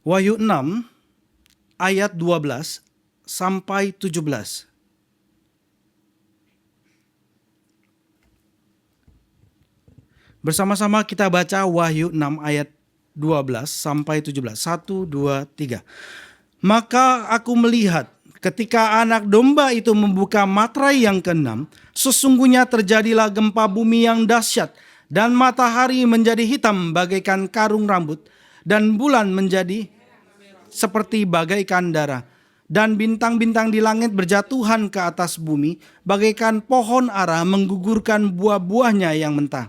Wahyu 6 ayat 12 sampai 17. Bersama-sama kita baca Wahyu 6 ayat 12 sampai 17. 1, 2, 3. Maka aku melihat ketika anak domba itu membuka materai yang keenam, sesungguhnya terjadilah gempa bumi yang dahsyat, dan matahari menjadi hitam bagaikan karung rambut, dan bulan menjadi seperti bagaikan darah. Dan bintang-bintang di langit berjatuhan ke atas bumi, bagaikan pohon ara menggugurkan buah-buahnya yang mentah.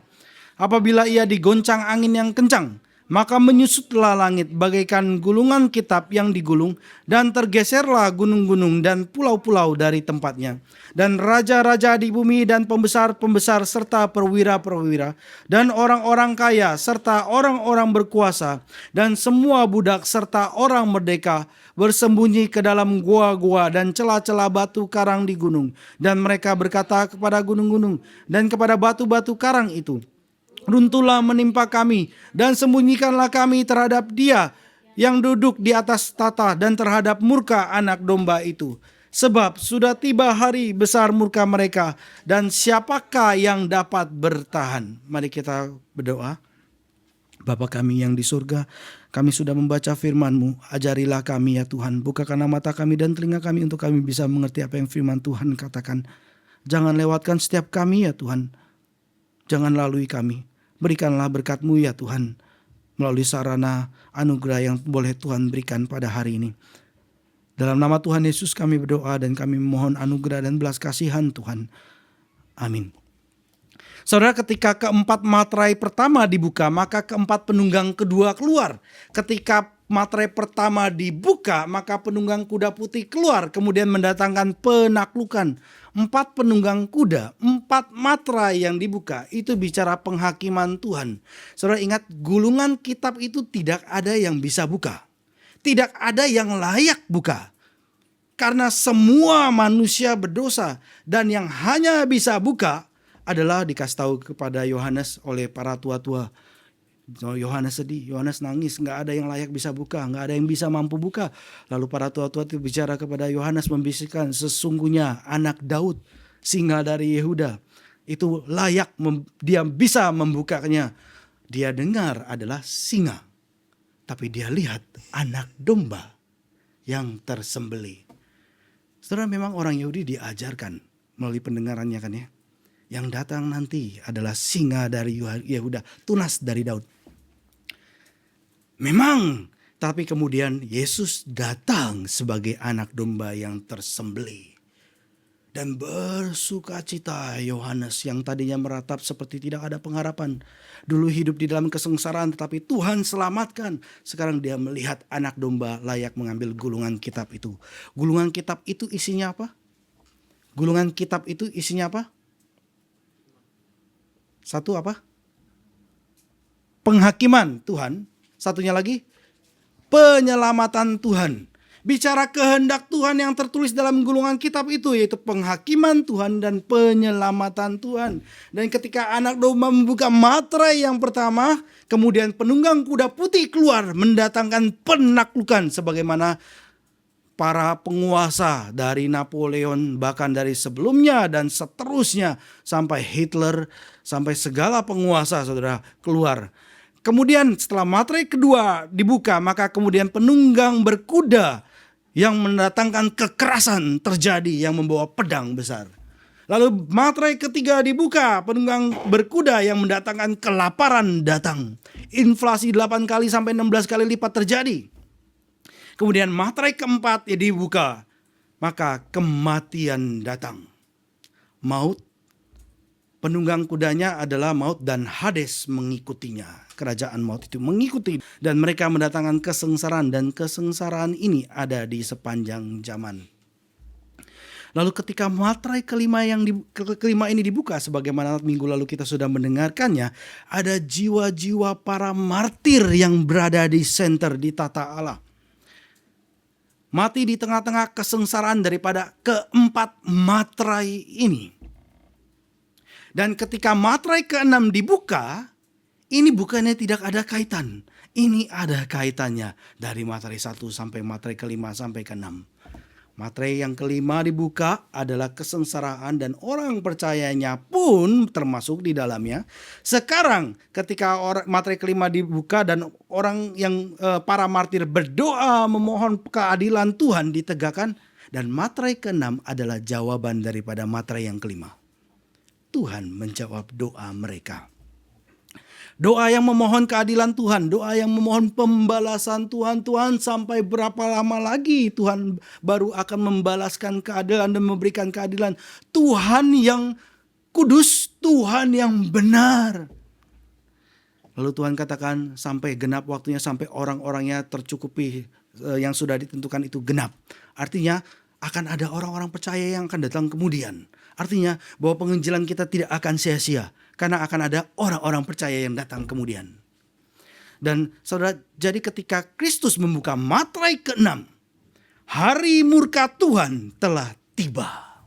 Apabila ia digoncang angin yang kencang, maka menyusutlah langit bagaikan gulungan kitab yang digulung, dan tergeserlah gunung-gunung dan pulau-pulau dari tempatnya. Dan raja-raja di bumi dan pembesar-pembesar serta perwira-perwira dan orang-orang kaya serta orang-orang berkuasa dan semua budak serta orang merdeka bersembunyi ke dalam gua-gua dan celah-celah batu karang di gunung. Dan mereka berkata kepada gunung-gunung dan kepada batu-batu karang itu, runtuhlah menimpa kami dan sembunyikanlah kami terhadap Dia yang duduk di atas tahta dan terhadap murka anak domba itu. Sebab sudah tiba hari besar murka mereka, dan siapakah yang dapat bertahan? Mari kita berdoa. Bapa kami yang di surga, kami sudah membaca firman-Mu. Ajarilah kami ya Tuhan, bukakanlah mata kami dan telinga kami untuk kami bisa mengerti apa yang firman Tuhan katakan. Jangan lewatkan setiap kami ya Tuhan. Jangan lalui kami. Berikanlah berkat-Mu ya Tuhan, melalui sarana anugerah yang boleh Tuhan berikan pada hari ini. Dalam nama Tuhan Yesus kami berdoa dan kami memohon anugerah dan belas kasihan Tuhan. Amin. Saudara, ketika keempat materai pertama dibuka, maka keempat penunggang kedua keluar. Ketika materai pertama dibuka, maka penunggang kuda putih keluar, kemudian mendatangkan penaklukan. 4 penunggang kuda, 4 materai yang dibuka, itu bicara penghakiman Tuhan. Saudara ingat, gulungan kitab itu tidak ada yang bisa buka. Tidak ada yang layak buka. Karena semua manusia berdosa, dan yang hanya bisa buka adalah dikasih tahu kepada Yohanes oleh para tua-tua. Yohanes sedih, Yohanes nangis, gak ada yang layak bisa buka, gak ada yang bisa mampu buka. Lalu para tua-tua itu bicara kepada Yohanes, membisikkan, sesungguhnya anak Daud, singa dari Yehuda, itu layak, dia bisa membukanya. Dia dengar adalah singa, tapi dia lihat anak domba yang tersembelih. Saudara, memang orang Yahudi diajarkan melalui pendengarannya kan ya, yang datang nanti adalah singa dari Yehuda, tunas dari Daud. Memang, tapi kemudian Yesus datang sebagai anak domba yang tersembelih. Dan bersukacita Yohanes yang tadinya meratap seperti tidak ada pengharapan. Dulu hidup di dalam kesengsaraan, tetapi Tuhan selamatkan. Sekarang dia melihat anak domba layak mengambil gulungan kitab itu. Gulungan kitab itu isinya apa? Gulungan kitab itu isinya apa? Satu apa? Penghakiman Tuhan. Satunya lagi, penyelamatan Tuhan. Bicara kehendak Tuhan yang tertulis dalam gulungan kitab itu, yaitu penghakiman Tuhan dan penyelamatan Tuhan. Dan ketika anak domba membuka materai yang pertama, kemudian penunggang kuda putih keluar mendatangkan penaklukan, sebagaimana para penguasa dari Napoleon, bahkan dari sebelumnya dan seterusnya sampai Hitler, sampai segala penguasa saudara keluar. Kemudian setelah materai kedua dibuka, maka kemudian penunggang berkuda yang mendatangkan kekerasan terjadi, yang membawa pedang besar. Lalu materai ketiga dibuka, penunggang berkuda yang mendatangkan kelaparan datang. Inflasi 8 kali sampai 16 kali lipat terjadi. Kemudian materai keempat dibuka, maka kematian datang. Maut, penunggang kudanya adalah maut dan Hades mengikutinya. Kerajaan maut itu mengikuti dan mereka mendatangkan kesengsaraan, dan kesengsaraan ini ada di sepanjang zaman. Lalu ketika materai kelima ini dibuka, sebagaimana minggu lalu kita sudah mendengarkannya, ada jiwa-jiwa para martir yang berada di senter, di tata Allah. Mati di tengah-tengah kesengsaraan daripada keempat materai ini. Dan ketika materai ke-6 dibuka, ini bukannya tidak ada kaitan. Ini ada kaitannya dari materai 1 sampai materai ke-5 sampai ke-6. Materai yang kelima dibuka adalah kesengsaraan dan orang percayanya pun termasuk di dalamnya. Sekarang ketika materai kelima dibuka dan orang yang para martir berdoa memohon keadilan Tuhan ditegakkan. Dan materai ke-6 adalah jawaban daripada materai yang kelima. Tuhan menjawab doa mereka. Doa yang memohon keadilan Tuhan, doa yang memohon pembalasan Tuhan. Tuhan, sampai berapa lama lagi Tuhan baru akan membalaskan keadilan dan memberikan keadilan. Tuhan yang kudus, Tuhan yang benar. Lalu Tuhan katakan sampai genap waktunya, sampai orang-orangnya tercukupi, yang sudah ditentukan itu genap. Artinya akan ada orang-orang percaya yang akan datang kemudian. Artinya bahwa penginjilan kita tidak akan sia-sia. Karena akan ada orang-orang percaya yang datang kemudian. Dan saudara, jadi ketika Kristus membuka materai ke-6, hari murka Tuhan telah tiba.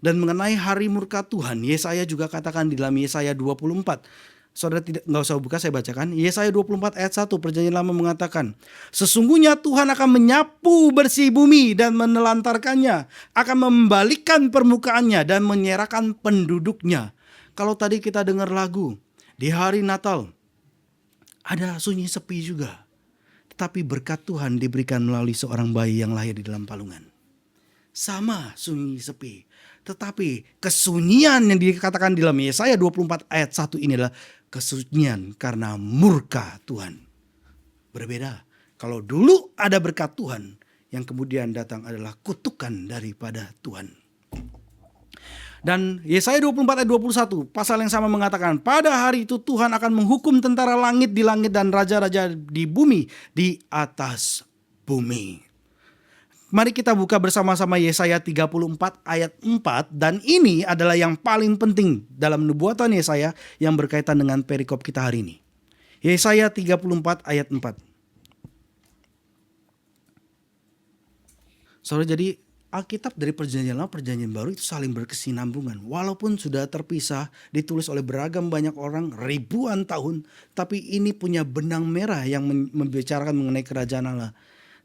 Dan mengenai hari murka Tuhan, Yesaya juga katakan di dalam Yesaya 24. Saudara nggak usah buka, saya bacakan. Yesaya 24 ayat 1 Perjanjian Lama mengatakan, sesungguhnya Tuhan akan menyapu bersih bumi dan menelantarkannya, akan membalikkan permukaannya dan menyerahkan penduduknya. Kalau tadi kita dengar lagu, di hari Natal ada sunyi sepi juga. Tetapi berkat Tuhan diberikan melalui seorang bayi yang lahir di dalam palungan. Sama sunyi sepi. Tetapi kesunyian yang dikatakan di dalam Yesaya 24 ayat 1 ini adalah kesunyian karena murka Tuhan. Berbeda. Kalau dulu ada berkat Tuhan, yang kemudian datang adalah kutukan daripada Tuhan. Dan Yesaya 24 ayat 21 pasal yang sama mengatakan, pada hari itu Tuhan akan menghukum tentara langit di langit dan raja-raja di bumi di atas bumi. Mari kita buka bersama-sama Yesaya 34 ayat 4, dan ini adalah yang paling penting dalam nubuatan Yesaya yang berkaitan dengan perikop kita hari ini. Yesaya 34 ayat 4. Saudara, jadi Alkitab dari Perjanjian Lama, Perjanjian Baru itu saling berkesinambungan. Walaupun sudah terpisah, ditulis oleh beragam banyak orang ribuan tahun, tapi ini punya benang merah yang membicarakan mengenai kerajaan Allah.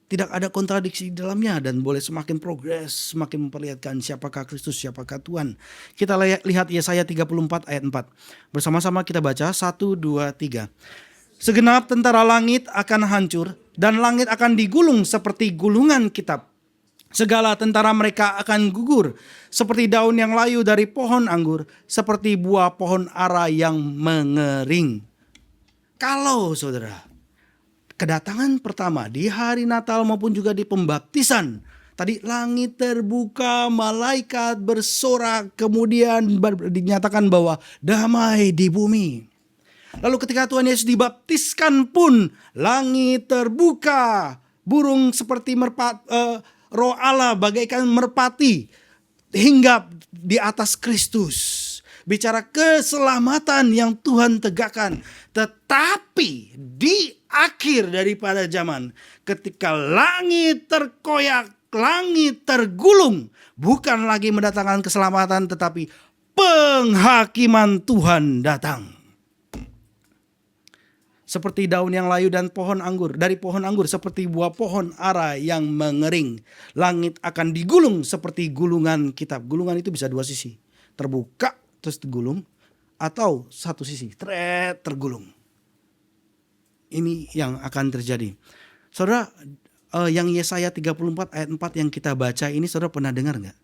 Tidak ada kontradiksi di dalamnya dan boleh semakin progres, semakin memperlihatkan siapakah Kristus, siapakah Tuhan. Kita lihat Yesaya 34 ayat 4. Bersama-sama kita baca 1, 2, 3. Segenap tentara langit akan hancur dan langit akan digulung seperti gulungan kitab. Segala tentara mereka akan gugur seperti daun yang layu dari pohon anggur, seperti buah pohon ara yang mengering. Kalau saudara, kedatangan pertama di hari Natal maupun juga di pembaptisan, tadi langit terbuka, malaikat bersorak, kemudian dinyatakan bahwa damai di bumi. Lalu ketika Tuhan Yesus dibaptiskan pun langit terbuka, burung seperti Roh Allah bagaikan merpati hinggap di atas Kristus. Bicara keselamatan yang Tuhan tegakkan. Tetapi di akhir daripada zaman, ketika langit terkoyak, langit tergulung, bukan lagi mendatangkan keselamatan, tetapi penghakiman Tuhan datang. Seperti daun yang layu dan pohon anggur, dari pohon anggur seperti buah pohon ara yang mengering. Langit akan digulung seperti gulungan kitab. Gulungan itu bisa dua sisi, terbuka terus tergulung, atau satu sisi tergulung. Ini yang akan terjadi. Saudara, yang Yesaya 34 ayat 4 yang kita baca ini, saudara pernah dengar gak?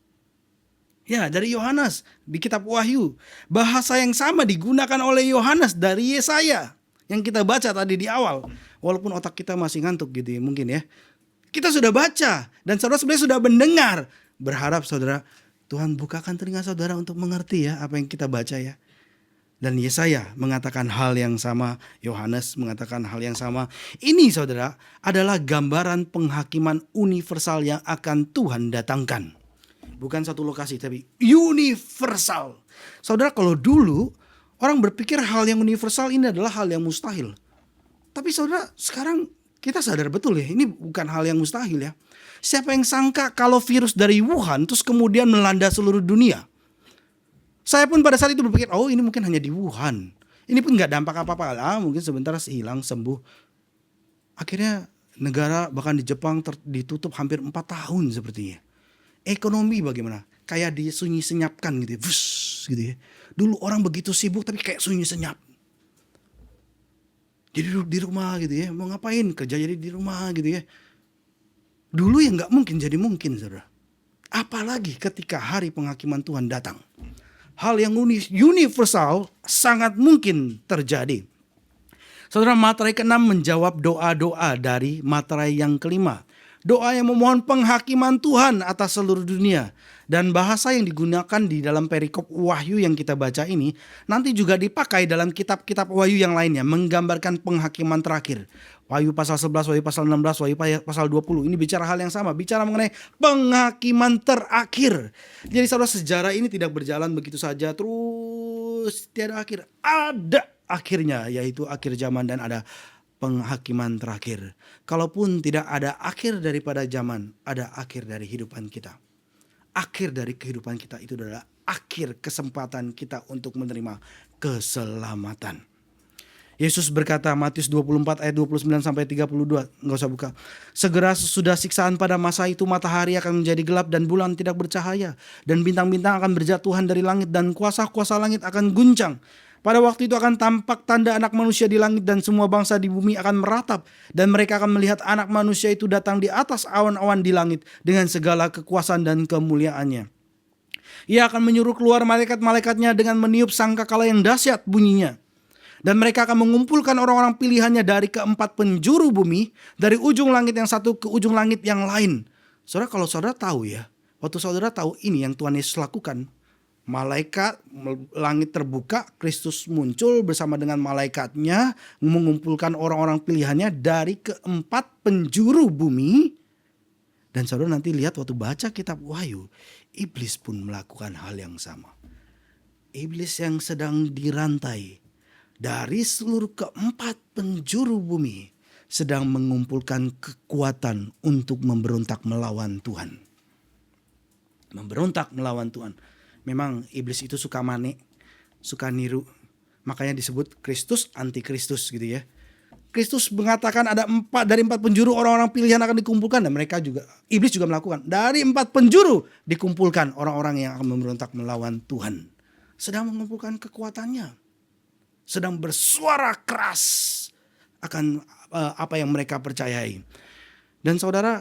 Ya, dari Yohanes di kitab Wahyu. Bahasa yang sama digunakan oleh Yohanes dari Yesaya yang kita baca tadi di awal. Walaupun otak kita masih ngantuk gitu ya, mungkin ya. Kita sudah baca dan saudara sebenarnya sudah mendengar. Berharap saudara, Tuhan bukakan telinga saudara untuk mengerti ya apa yang kita baca ya. Dan Yesaya mengatakan hal yang sama, Yohanes mengatakan hal yang sama. Ini saudara adalah gambaran penghakiman universal yang akan Tuhan datangkan. Bukan satu lokasi tapi universal. Saudara, kalau dulu orang berpikir hal yang universal ini adalah hal yang mustahil. Tapi saudara, sekarang kita sadar betul ya, ini bukan hal yang mustahil ya. Siapa yang sangka kalau virus dari Wuhan terus kemudian melanda seluruh dunia? Saya pun pada saat itu berpikir, oh ini mungkin hanya di Wuhan. Ini pun gak dampak apa-apa lah, mungkin sebentar hilang sembuh. Akhirnya negara bahkan di Jepang ditutup hampir 4 tahun sepertinya. Ekonomi bagaimana? Kayak disunyi senyapkan gitu ya. Vus, gitu ya. Dulu orang begitu sibuk tapi kayak sunyi senyap. Jadi duduk di rumah gitu ya. Mau ngapain? Kerja jadi di rumah gitu ya. Dulu yang gak mungkin jadi mungkin, saudara. Apalagi ketika hari penghakiman Tuhan datang. Hal yang universal sangat mungkin terjadi. Saudara, materai ke-6 menjawab doa-doa dari materai yang kelima. Doa yang memohon penghakiman Tuhan atas seluruh dunia. Dan bahasa yang digunakan di dalam perikop Wahyu yang kita baca ini nanti juga dipakai dalam kitab-kitab Wahyu yang lainnya, menggambarkan penghakiman terakhir. Wahyu pasal 11, Wahyu pasal 16, Wahyu pasal 20. Ini bicara hal yang sama, bicara mengenai penghakiman terakhir. Jadi saudara, sejarah ini tidak berjalan begitu saja terus tiada akhir. Ada akhirnya, yaitu akhir zaman, dan ada penghakiman terakhir. Kalaupun tidak ada akhir daripada zaman, ada akhir dari kehidupan kita. Akhir dari kehidupan kita itu adalah akhir kesempatan kita untuk menerima keselamatan. Yesus berkata, Matius 24 ayat 29 sampai 32, enggak usah buka. Segera sesudah siksaan pada masa itu matahari akan menjadi gelap dan bulan tidak bercahaya, dan bintang-bintang akan berjatuhan dari langit dan kuasa-kuasa langit akan guncang. Pada waktu itu akan tampak tanda Anak Manusia di langit, dan semua bangsa di bumi akan meratap, dan mereka akan melihat Anak Manusia itu datang di atas awan-awan di langit dengan segala kekuasaan dan kemuliaannya. Ia akan menyuruh keluar malaikat-malaikatnya dengan meniup sangkakala yang dahsyat bunyinya. Dan mereka akan mengumpulkan orang-orang pilihannya dari keempat penjuru bumi, dari ujung langit yang satu ke ujung langit yang lain. Saudara, kalau saudara tahu ya, waktu saudara tahu ini yang Tuhan Yesus lakukan, malaikat, langit terbuka, Kristus muncul bersama dengan malaikatnya, mengumpulkan orang-orang pilihannya dari keempat penjuru bumi. Dan saudara nanti lihat waktu baca kitab Wahyu, iblis pun melakukan hal yang sama. Iblis yang sedang dirantai dari seluruh keempat penjuru bumi sedang mengumpulkan kekuatan untuk memberontak melawan Tuhan. Memberontak melawan Tuhan. Memang iblis itu suka manik, suka niru. Makanya disebut Kristus antikristus gitu ya. Kristus mengatakan ada 4 dari 4 penjuru orang-orang pilihan akan dikumpulkan, dan mereka juga, iblis juga melakukan. Dari 4 penjuru dikumpulkan orang-orang yang akan memberontak melawan Tuhan. Sedang mengumpulkan kekuatannya. Sedang bersuara keras akan apa yang mereka percayai. Dan saudara,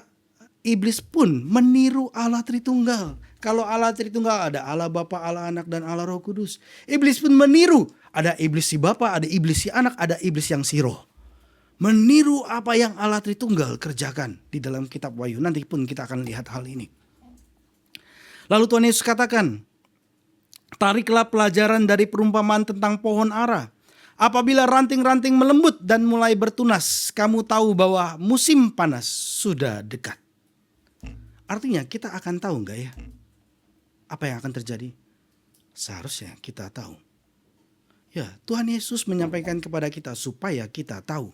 iblis pun meniru Allah Tritunggal. Kalau Allah Tritunggal ada Allah Bapa, Allah Anak, dan Allah Roh Kudus. Iblis pun meniru. Ada iblis si Bapa, ada iblis si Anak, ada iblis yang si Roh. Meniru apa yang Allah Tritunggal kerjakan di dalam kitab Wahyu. Nanti pun kita akan lihat hal ini. Lalu Tuhan Yesus katakan, tariklah pelajaran dari perumpamaan tentang pohon ara. Apabila ranting-ranting melembut dan mulai bertunas, kamu tahu bahwa musim panas sudah dekat. Artinya kita akan tahu enggak ya apa yang akan terjadi? Seharusnya kita tahu. Ya, Tuhan Yesus menyampaikan kepada kita supaya kita tahu.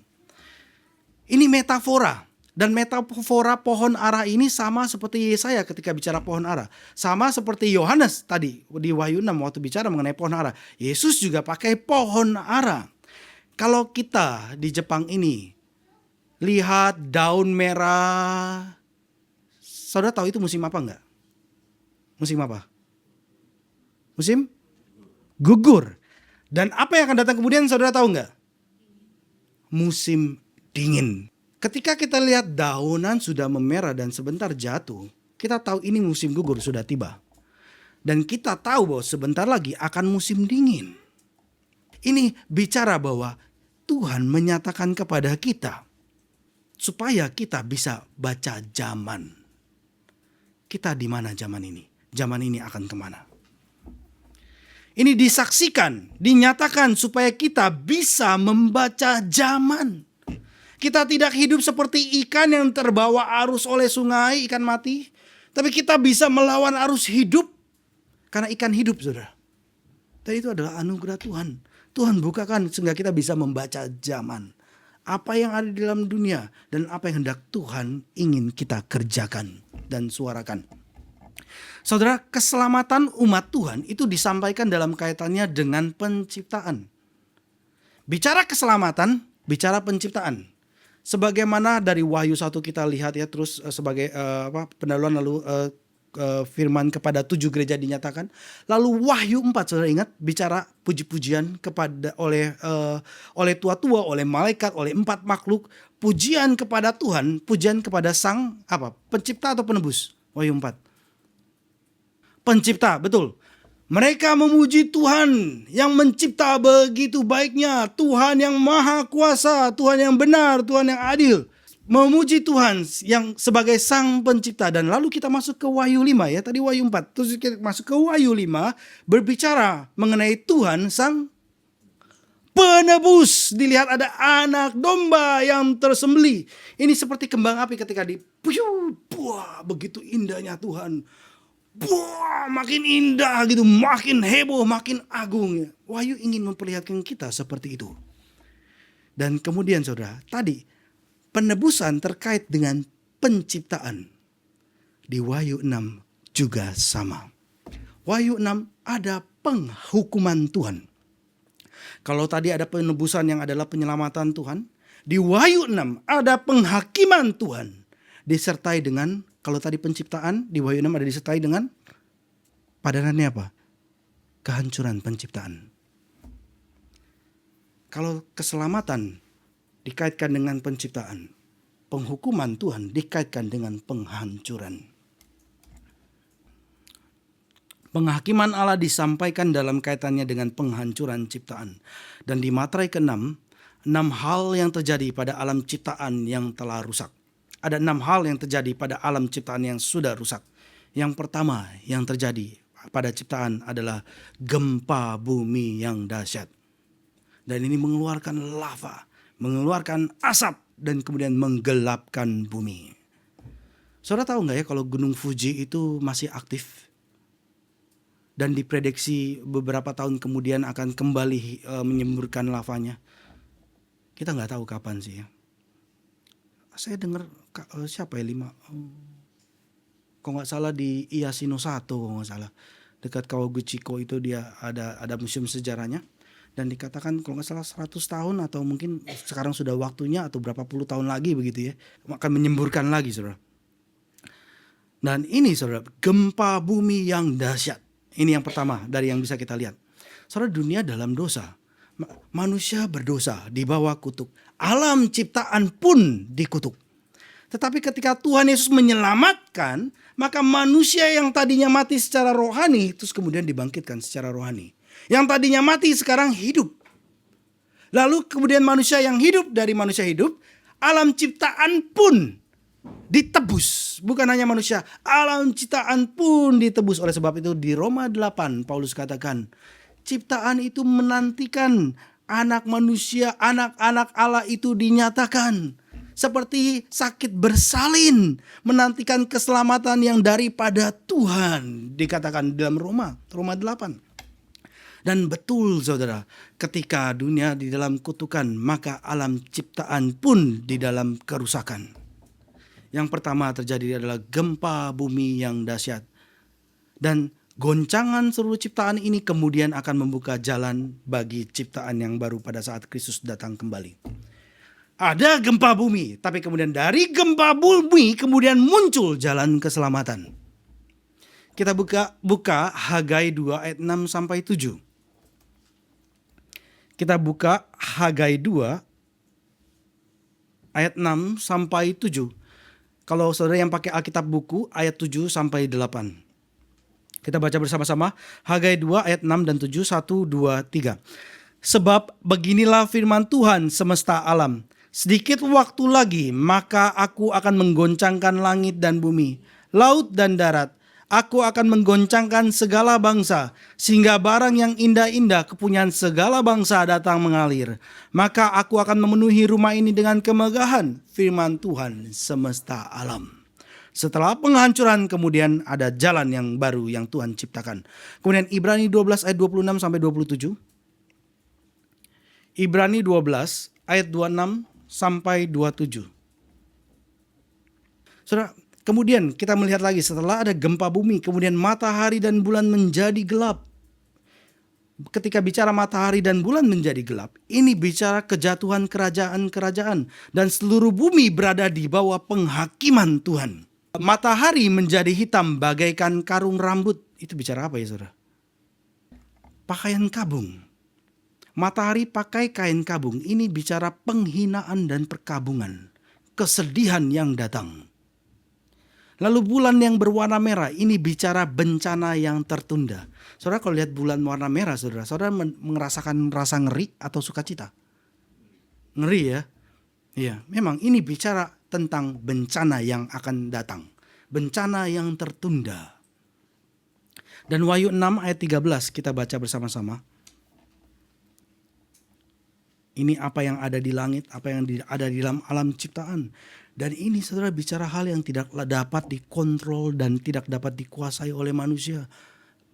Ini metafora. Dan metafora pohon ara ini sama seperti Yesaya ketika bicara pohon ara. Sama seperti Yohanes tadi di Wahyu 6 waktu bicara mengenai pohon ara. Yesus juga pakai pohon ara. Kalau kita di Jepang ini lihat daun merah, saudara tahu itu musim apa enggak? Musim apa? Musim gugur. Dan apa yang akan datang kemudian, saudara tahu enggak? Musim dingin. Ketika kita lihat daunan sudah memerah dan sebentar jatuh, kita tahu ini musim gugur sudah tiba. Dan kita tahu bahwa sebentar lagi akan musim dingin. Ini bicara bahwa Tuhan menyatakan kepada kita supaya kita bisa baca zaman. Kita di mana zaman ini? Zaman ini akan kemana? Ini disaksikan, dinyatakan supaya kita bisa membaca zaman. Kita tidak hidup seperti ikan yang terbawa arus oleh sungai, ikan mati. Tapi kita bisa melawan arus hidup. Karena ikan hidup, saudara. Dan itu adalah anugerah Tuhan. Tuhan bukakan sehingga kita bisa membaca zaman. Apa yang ada di dalam dunia. Dan apa yang hendak Tuhan ingin kita kerjakan dan suarakan. Saudara, keselamatan umat Tuhan itu disampaikan dalam kaitannya dengan penciptaan. Bicara keselamatan, bicara penciptaan. Sebagaimana dari Wahyu 1 kita lihat ya, terus sebagai pendahuluan, lalu firman kepada 7 gereja dinyatakan. Lalu Wahyu 4, saudara ingat, bicara puji-pujian kepada oleh tua-tua, oleh malaikat, oleh 4 makhluk, pujian kepada Tuhan, pujian kepada Sang pencipta atau penebus. Wahyu 4. Pencipta, betul. Mereka memuji Tuhan yang mencipta begitu baiknya, Tuhan yang maha kuasa, Tuhan yang benar, Tuhan yang adil. Memuji Tuhan yang sebagai Sang Pencipta. Dan lalu kita masuk ke Wahyu 5 ya. Tadi Wahyu 4. Terus kita masuk ke Wahyu 5. Berbicara mengenai Tuhan Sang Penebus. Dilihat ada anak domba yang tersembelih. Ini seperti kembang api ketika begitu indahnya Tuhan. Makin indah gitu. Makin heboh, makin agung. Wahyu ingin memperlihatkan kita seperti itu. Dan kemudian saudara, tadi penebusan terkait dengan penciptaan. Di Wahyu 6 juga sama. Wahyu 6 ada penghukuman Tuhan. Kalau tadi ada penebusan yang adalah penyelamatan Tuhan, di Wahyu 6 ada penghakiman Tuhan. Disertai dengan, kalau tadi penciptaan, di Wahyu 6 ada disertai dengan padanannya apa? Kehancuran penciptaan. Kalau keselamatan dikaitkan dengan penciptaan, penghukuman Tuhan dikaitkan dengan penghancuran. Penghakiman Allah disampaikan dalam kaitannya dengan penghancuran ciptaan. Dan di Matius ke-6, 6 hal yang terjadi pada alam ciptaan yang telah rusak. Ada 6 hal yang terjadi pada alam ciptaan yang sudah rusak. Yang pertama yang terjadi pada ciptaan adalah gempa bumi yang dahsyat. Dan ini mengeluarkan lava, mengeluarkan asap, dan kemudian menggelapkan bumi. Saudara tahu nggak ya kalau Gunung Fuji itu masih aktif? Dan diprediksi beberapa tahun kemudian akan kembali menyemburkan lavanya. Kita nggak tahu kapan sih ya. Saya dengar siapa ya, kalau nggak salah di Iyashino 1 kalau nggak salah. Dekat Kawaguchiko itu dia ada museum sejarahnya. Dan dikatakan kalau nggak salah 100 tahun atau mungkin sekarang sudah waktunya atau berapa puluh tahun lagi begitu ya. Akan menyemburkan lagi saudara. Dan ini saudara, gempa bumi yang dahsyat. Ini yang pertama dari yang bisa kita lihat. Saudara, dunia dalam dosa. Manusia berdosa, di bawah kutuk. Alam ciptaan pun dikutuk. Tetapi ketika Tuhan Yesus menyelamatkan, maka manusia yang tadinya mati secara rohani, terus kemudian dibangkitkan secara rohani. Yang tadinya mati sekarang hidup. Lalu kemudian manusia yang hidup dari manusia hidup, alam ciptaan pun ditebus. Bukan hanya manusia, alam ciptaan pun ditebus. Oleh sebab itu di Roma 8 Paulus katakan, ciptaan itu menantikan anak manusia, anak-anak Allah itu dinyatakan. Seperti sakit bersalin menantikan keselamatan yang daripada Tuhan. Dikatakan dalam Roma 8. Dan betul saudara, ketika dunia di dalam kutukan, maka alam ciptaan pun di dalam kerusakan. Yang pertama terjadi adalah gempa bumi yang dahsyat. Dan goncangan seluruh ciptaan ini kemudian akan membuka jalan bagi ciptaan yang baru pada saat Kristus datang kembali. Ada gempa bumi, tapi kemudian dari gempa bumi kemudian muncul jalan keselamatan. Kita buka Hagai 2 ayat 6 sampai 7. Kita buka Hagai 2 ayat 6 sampai 7. Kalau saudara yang pakai Alkitab buku ayat 7 sampai 8. Kita baca bersama-sama Hagai 2 ayat 6 dan 7, 1, 2, 3. Sebab beginilah firman Tuhan semesta alam. Sedikit waktu lagi maka aku akan menggoncangkan langit dan bumi, laut dan darat. Aku akan menggoncangkan segala bangsa, sehingga barang yang indah-indah kepunyaan segala bangsa datang mengalir. Maka aku akan memenuhi rumah ini dengan kemegahan, firman Tuhan semesta alam. Setelah penghancuran kemudian ada jalan yang baru yang Tuhan ciptakan. Kemudian Ibrani 12 ayat 26 sampai 27. Ibrani 12 ayat 26 sampai 27. Saudara, kemudian kita melihat lagi setelah ada gempa bumi, kemudian matahari dan bulan menjadi gelap. ketika bicara matahari dan bulan menjadi gelap, ini bicara kejatuhan kerajaan-kerajaan dan seluruh bumi berada di bawah penghakiman Tuhan. Matahari menjadi hitam bagaikan karung rambut. Itu bicara apa ya saudara? Pakaian kabung. Matahari pakai kain kabung. Ini bicara penghinaan dan perkabungan. Kesedihan yang datang. Lalu bulan yang berwarna merah, ini bicara bencana yang tertunda. Saudara kalau lihat bulan warna merah, saudara merasakan rasa ngeri atau sukacita? Ngeri ya? Iya, memang ini bicara tentang bencana yang akan datang. Bencana yang tertunda. Dan Wahyu 6 ayat 13 kita baca bersama-sama. Ini apa yang ada di langit, apa yang ada di dalam alam ciptaan. Dan ini saudara bicara hal yang tidak dapat dikontrol dan tidak dapat dikuasai oleh manusia.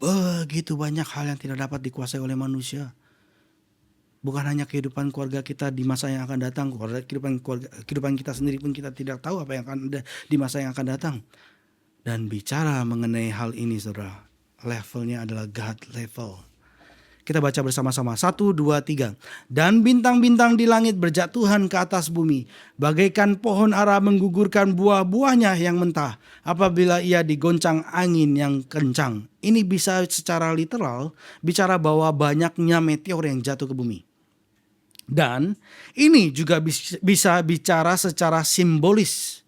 Begitu banyak hal yang tidak dapat dikuasai oleh manusia. Bukan hanya kehidupan keluarga kita di masa yang akan datang. Kehidupan kita sendiri pun kita tidak tahu apa yang akan ada di masa yang akan datang. Dan bicara mengenai hal ini saudara. Levelnya adalah God level. Kita baca bersama-sama. 1, 2, 3. Dan bintang-bintang di langit berjatuhan ke atas bumi. Bagaikan pohon ara menggugurkan buah-buahnya yang mentah. Apabila ia digoncang angin yang kencang. Ini bisa secara literal bicara bahwa banyaknya meteor yang jatuh ke bumi. Dan ini juga bisa bicara secara simbolis.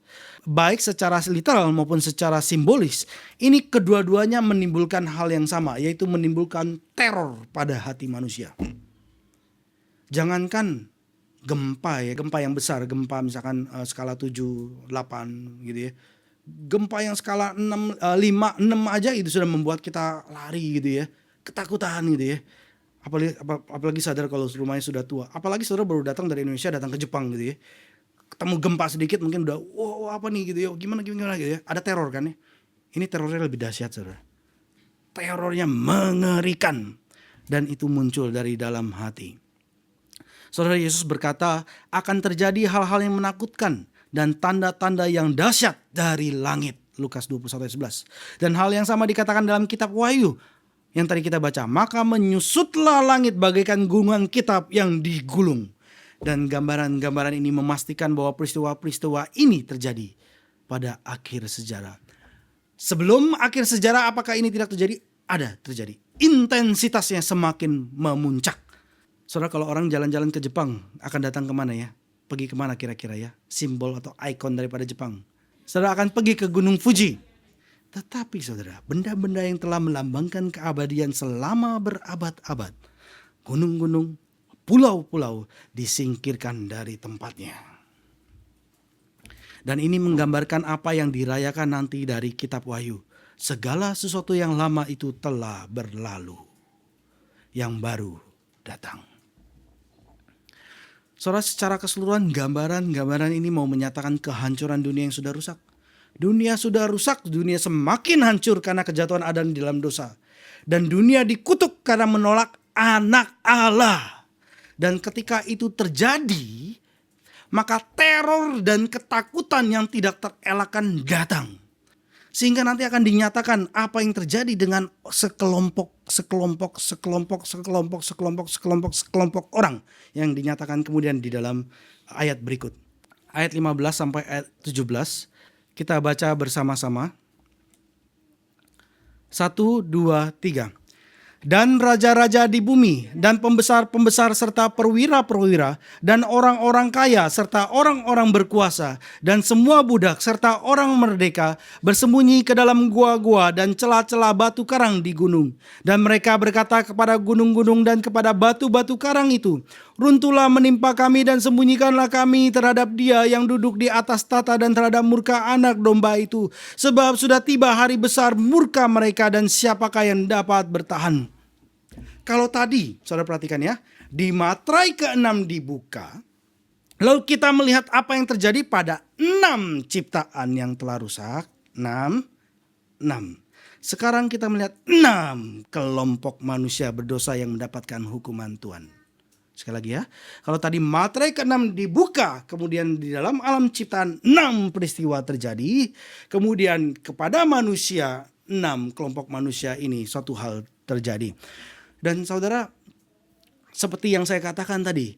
Baik secara literal maupun secara simbolis, ini kedua-duanya menimbulkan hal yang sama, yaitu menimbulkan teror pada hati manusia. Jangankan gempa ya, gempa yang besar, gempa misalkan skala 7, 8 gitu ya. Gempa yang skala 6, 5, 6 aja itu sudah membuat kita lari gitu ya, ketakutan gitu ya. Apalagi sadar kalau rumahnya sudah tua. Apalagi saudara baru datang dari Indonesia, datang ke Jepang gitu ya. Ketemu gempa sedikit mungkin udah wow apa nih gitu ya, gimana gitu ya. Ada teror kan ya. Ini terornya lebih dahsyat saudara. Terornya mengerikan. Dan itu muncul dari dalam hati. Saudara, Yesus berkata akan terjadi hal-hal yang menakutkan dan tanda-tanda yang dahsyat dari langit. Lukas 21 ayat 11. Dan hal yang sama dikatakan dalam kitab Wahyu yang tadi kita baca. Maka menyusutlah langit bagaikan gunungan kitab yang digulung. Dan gambaran-gambaran ini memastikan bahwa peristiwa-peristiwa ini terjadi pada akhir sejarah. Sebelum akhir sejarah apakah ini tidak terjadi? Ada terjadi. Intensitasnya semakin memuncak. Saudara, kalau orang jalan-jalan ke Jepang akan datang kemana ya? Pergi kemana kira-kira ya? Simbol atau ikon daripada Jepang. Saudara akan pergi ke Gunung Fuji. Tetapi saudara, benda-benda yang telah melambangkan keabadian selama berabad-abad. Gunung-gunung, pulau-pulau disingkirkan dari tempatnya. Dan ini menggambarkan apa yang dirayakan nanti dari kitab Wahyu. Segala sesuatu yang lama itu telah berlalu. Yang baru datang. Saudara, secara keseluruhan gambaran ini mau menyatakan kehancuran dunia yang sudah rusak. Dunia sudah rusak, dunia semakin hancur karena kejatuhan Adam di dalam dosa. Dan dunia dikutuk karena menolak anak Allah. Dan ketika itu terjadi, maka teror dan ketakutan yang tidak terelakkan datang. Sehingga nanti akan dinyatakan apa yang terjadi dengan sekelompok orang yang dinyatakan kemudian di dalam ayat berikut. Ayat 15 sampai ayat 17 kita baca bersama-sama. 1, 2, 3. Dan raja-raja di bumi, dan pembesar-pembesar serta perwira-perwira, dan orang-orang kaya serta orang-orang berkuasa, dan semua budak serta orang merdeka bersembunyi ke dalam gua-gua dan celah-celah batu karang di gunung. Dan mereka berkata kepada gunung-gunung dan kepada batu-batu karang itu, runtuhlah menimpa kami dan sembunyikanlah kami terhadap Dia yang duduk di atas tata dan terhadap murka anak domba itu. Sebab sudah tiba hari besar murka mereka dan siapakah yang dapat bertahan. Kalau tadi, saudara perhatikan ya, di materai ke-6 dibuka, lalu kita melihat apa yang terjadi pada 6 ciptaan yang telah rusak. 6. Sekarang kita melihat 6 kelompok manusia berdosa yang mendapatkan hukuman Tuhan. Sekali lagi ya, kalau tadi materai ke-6 dibuka, kemudian di dalam alam ciptaan 6 peristiwa terjadi, kemudian kepada manusia 6 kelompok manusia ini suatu hal terjadi. Dan saudara, seperti yang saya katakan tadi,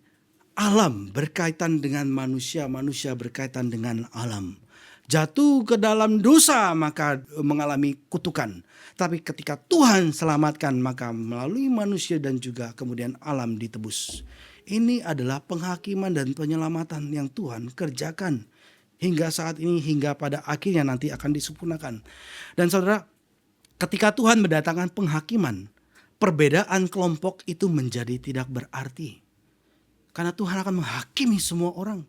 alam berkaitan dengan manusia, manusia berkaitan dengan alam. Jatuh ke dalam dosa maka mengalami kutukan. Tapi ketika Tuhan selamatkan maka melalui manusia dan juga kemudian alam ditebus. Ini adalah penghakiman dan penyelamatan yang Tuhan kerjakan hingga saat ini, hingga pada akhirnya nanti akan disempurnakan. Dan saudara, ketika Tuhan mendatangkan penghakiman, perbedaan kelompok itu menjadi tidak berarti. Karena Tuhan akan menghakimi semua orang.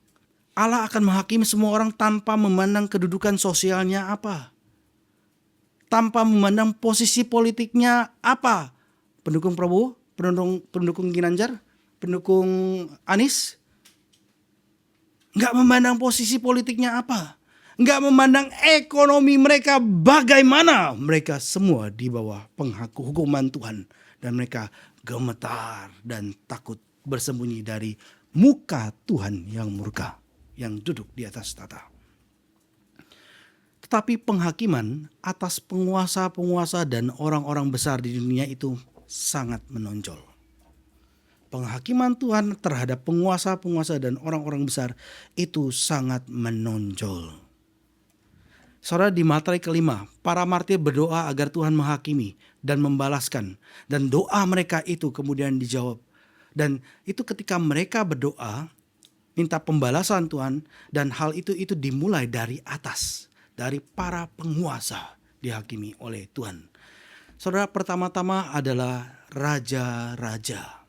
Allah akan menghakimi semua orang tanpa memandang kedudukan sosialnya apa. Tanpa memandang posisi politiknya apa. Pendukung Prabowo, pendukung Ginanjar, pendukung Anies. Enggak memandang posisi politiknya apa. Enggak memandang ekonomi mereka bagaimana. Mereka semua di bawah hukuman Tuhan. Dan mereka gemetar dan takut bersembunyi dari muka Tuhan yang murka, yang duduk di atas tata. Tetapi penghakiman atas penguasa-penguasa dan orang-orang besar di dunia itu sangat menonjol. Penghakiman Tuhan terhadap penguasa-penguasa dan orang-orang besar itu sangat menonjol. Saudara, di Matius 5, para martir berdoa agar Tuhan menghakimi dan membalaskan. Dan doa mereka itu kemudian dijawab. Dan itu ketika mereka berdoa, minta pembalasan Tuhan, dan hal itu dimulai dari atas. Dari para penguasa dihakimi oleh Tuhan. Saudara, pertama-tama adalah raja-raja.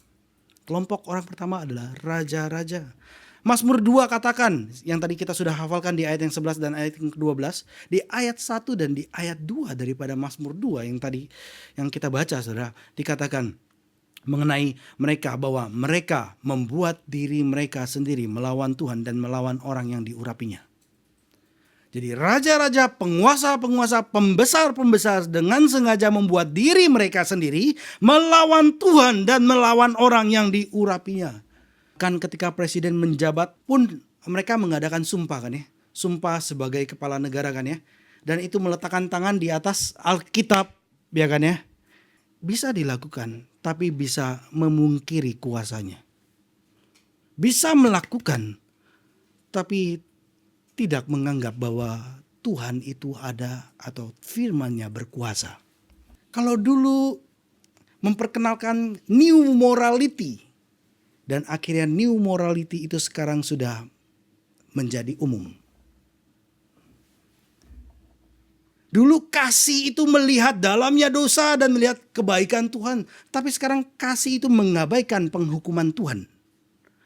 Kelompok orang pertama adalah raja-raja. Mazmur 2 katakan, yang tadi kita sudah hafalkan di ayat yang 11 dan ayat yang ke-12. Di ayat 1 dan di ayat 2 daripada Mazmur 2 yang kita baca, saudara. Dikatakan mengenai mereka bahwa mereka membuat diri mereka sendiri melawan Tuhan dan melawan orang yang diurapinya. Jadi raja-raja, penguasa-penguasa, pembesar-pembesar dengan sengaja membuat diri mereka sendiri melawan Tuhan dan melawan orang yang diurapinya. Kan ketika presiden menjabat pun mereka mengadakan sumpah kan ya. Sumpah sebagai kepala negara kan ya. Dan itu meletakkan tangan di atas Alkitab ya kan ya. Bisa dilakukan tapi bisa memungkiri kuasanya. Bisa melakukan tapi tidak menganggap bahwa Tuhan itu ada atau firman-Nya berkuasa. Kalau dulu memperkenalkan new morality dan akhirnya new morality itu sekarang sudah menjadi umum. Dulu kasih itu melihat dalamnya dosa dan melihat kebaikan Tuhan. Tapi sekarang kasih itu mengabaikan penghukuman Tuhan.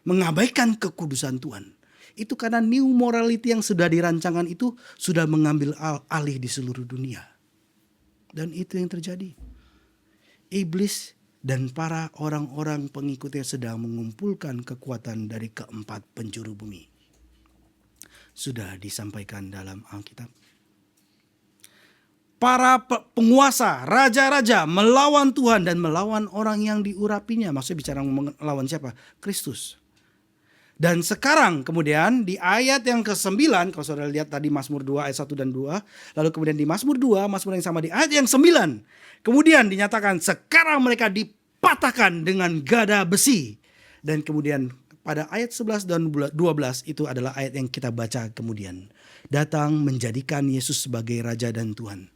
Mengabaikan kekudusan Tuhan. Itu karena new morality yang sudah dirancangkan itu sudah mengambil alih di seluruh dunia. Dan itu yang terjadi. Iblis dan para orang-orang pengikutnya sedang mengumpulkan kekuatan dari keempat penjuru bumi. Sudah disampaikan dalam Alkitab. Para penguasa, raja-raja melawan Tuhan dan melawan orang yang diurapinya. Maksudnya bicara melawan siapa? Kristus. Dan sekarang kemudian di ayat yang ke-9, kalau saudara lihat tadi Mazmur 2 ayat 1 dan 2. Lalu kemudian di Mazmur 2, Mazmur yang sama di ayat yang 9. Kemudian dinyatakan sekarang mereka dipatahkan dengan gada besi. Dan kemudian pada ayat 11 dan 12 itu adalah ayat yang kita baca kemudian. Datang menjadikan Yesus sebagai Raja dan Tuhan.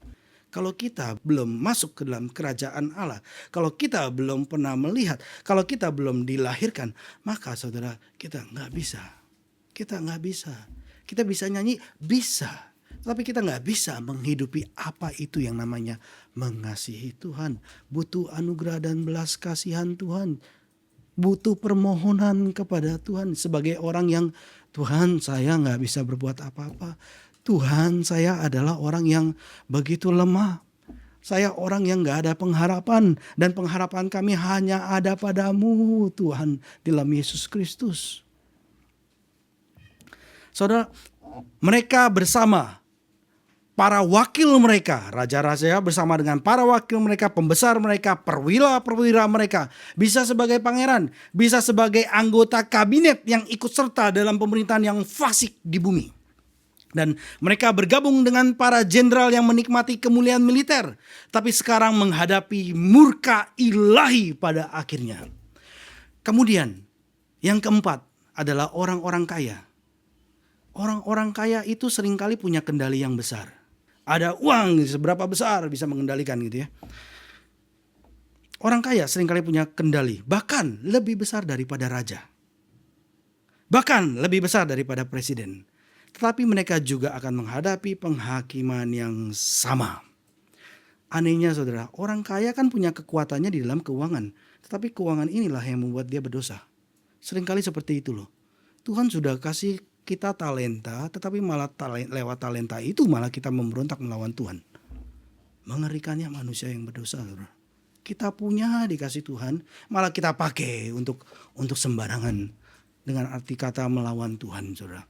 Kalau kita belum masuk ke dalam kerajaan Allah, kalau kita belum pernah melihat, kalau kita belum dilahirkan, maka saudara kita nggak bisa. Kita nggak bisa. Kita bisa nyanyi, bisa. Tapi kita nggak bisa menghidupi apa itu yang namanya mengasihi Tuhan. Butuh anugerah dan belas kasihan Tuhan. Butuh permohonan kepada Tuhan sebagai orang yang Tuhan saya nggak bisa berbuat apa-apa. Tuhan saya adalah orang yang begitu lemah. Saya orang yang gak ada pengharapan. Dan pengharapan kami hanya ada padamu Tuhan dalam Yesus Kristus. Saudara, mereka bersama para wakil mereka. Raja-raja bersama dengan para wakil mereka. Pembesar mereka, perwira-perwira mereka. Bisa sebagai pangeran. Bisa sebagai anggota kabinet yang ikut serta dalam pemerintahan yang fasik di bumi. Dan mereka bergabung dengan para jenderal yang menikmati kemuliaan militer, tapi sekarang menghadapi murka ilahi pada akhirnya. Kemudian yang keempat adalah orang-orang kaya. Orang-orang kaya itu seringkali punya kendali yang besar. Ada uang seberapa besar bisa mengendalikan gitu ya. Orang kaya seringkali punya kendali, bahkan lebih besar daripada raja. Bahkan lebih besar daripada presiden. Tetapi mereka juga akan menghadapi penghakiman yang sama. Anehnya saudara, orang kaya kan punya kekuatannya di dalam keuangan. Tetapi keuangan inilah yang membuat dia berdosa. Seringkali seperti itu loh. Tuhan sudah kasih kita talenta, tetapi malah lewat talenta itu malah kita memberontak melawan Tuhan. Mengerikannya manusia yang berdosa saudara. Kita punya dikasih Tuhan, malah kita pakai untuk sembarangan. Dengan arti kata melawan Tuhan saudara.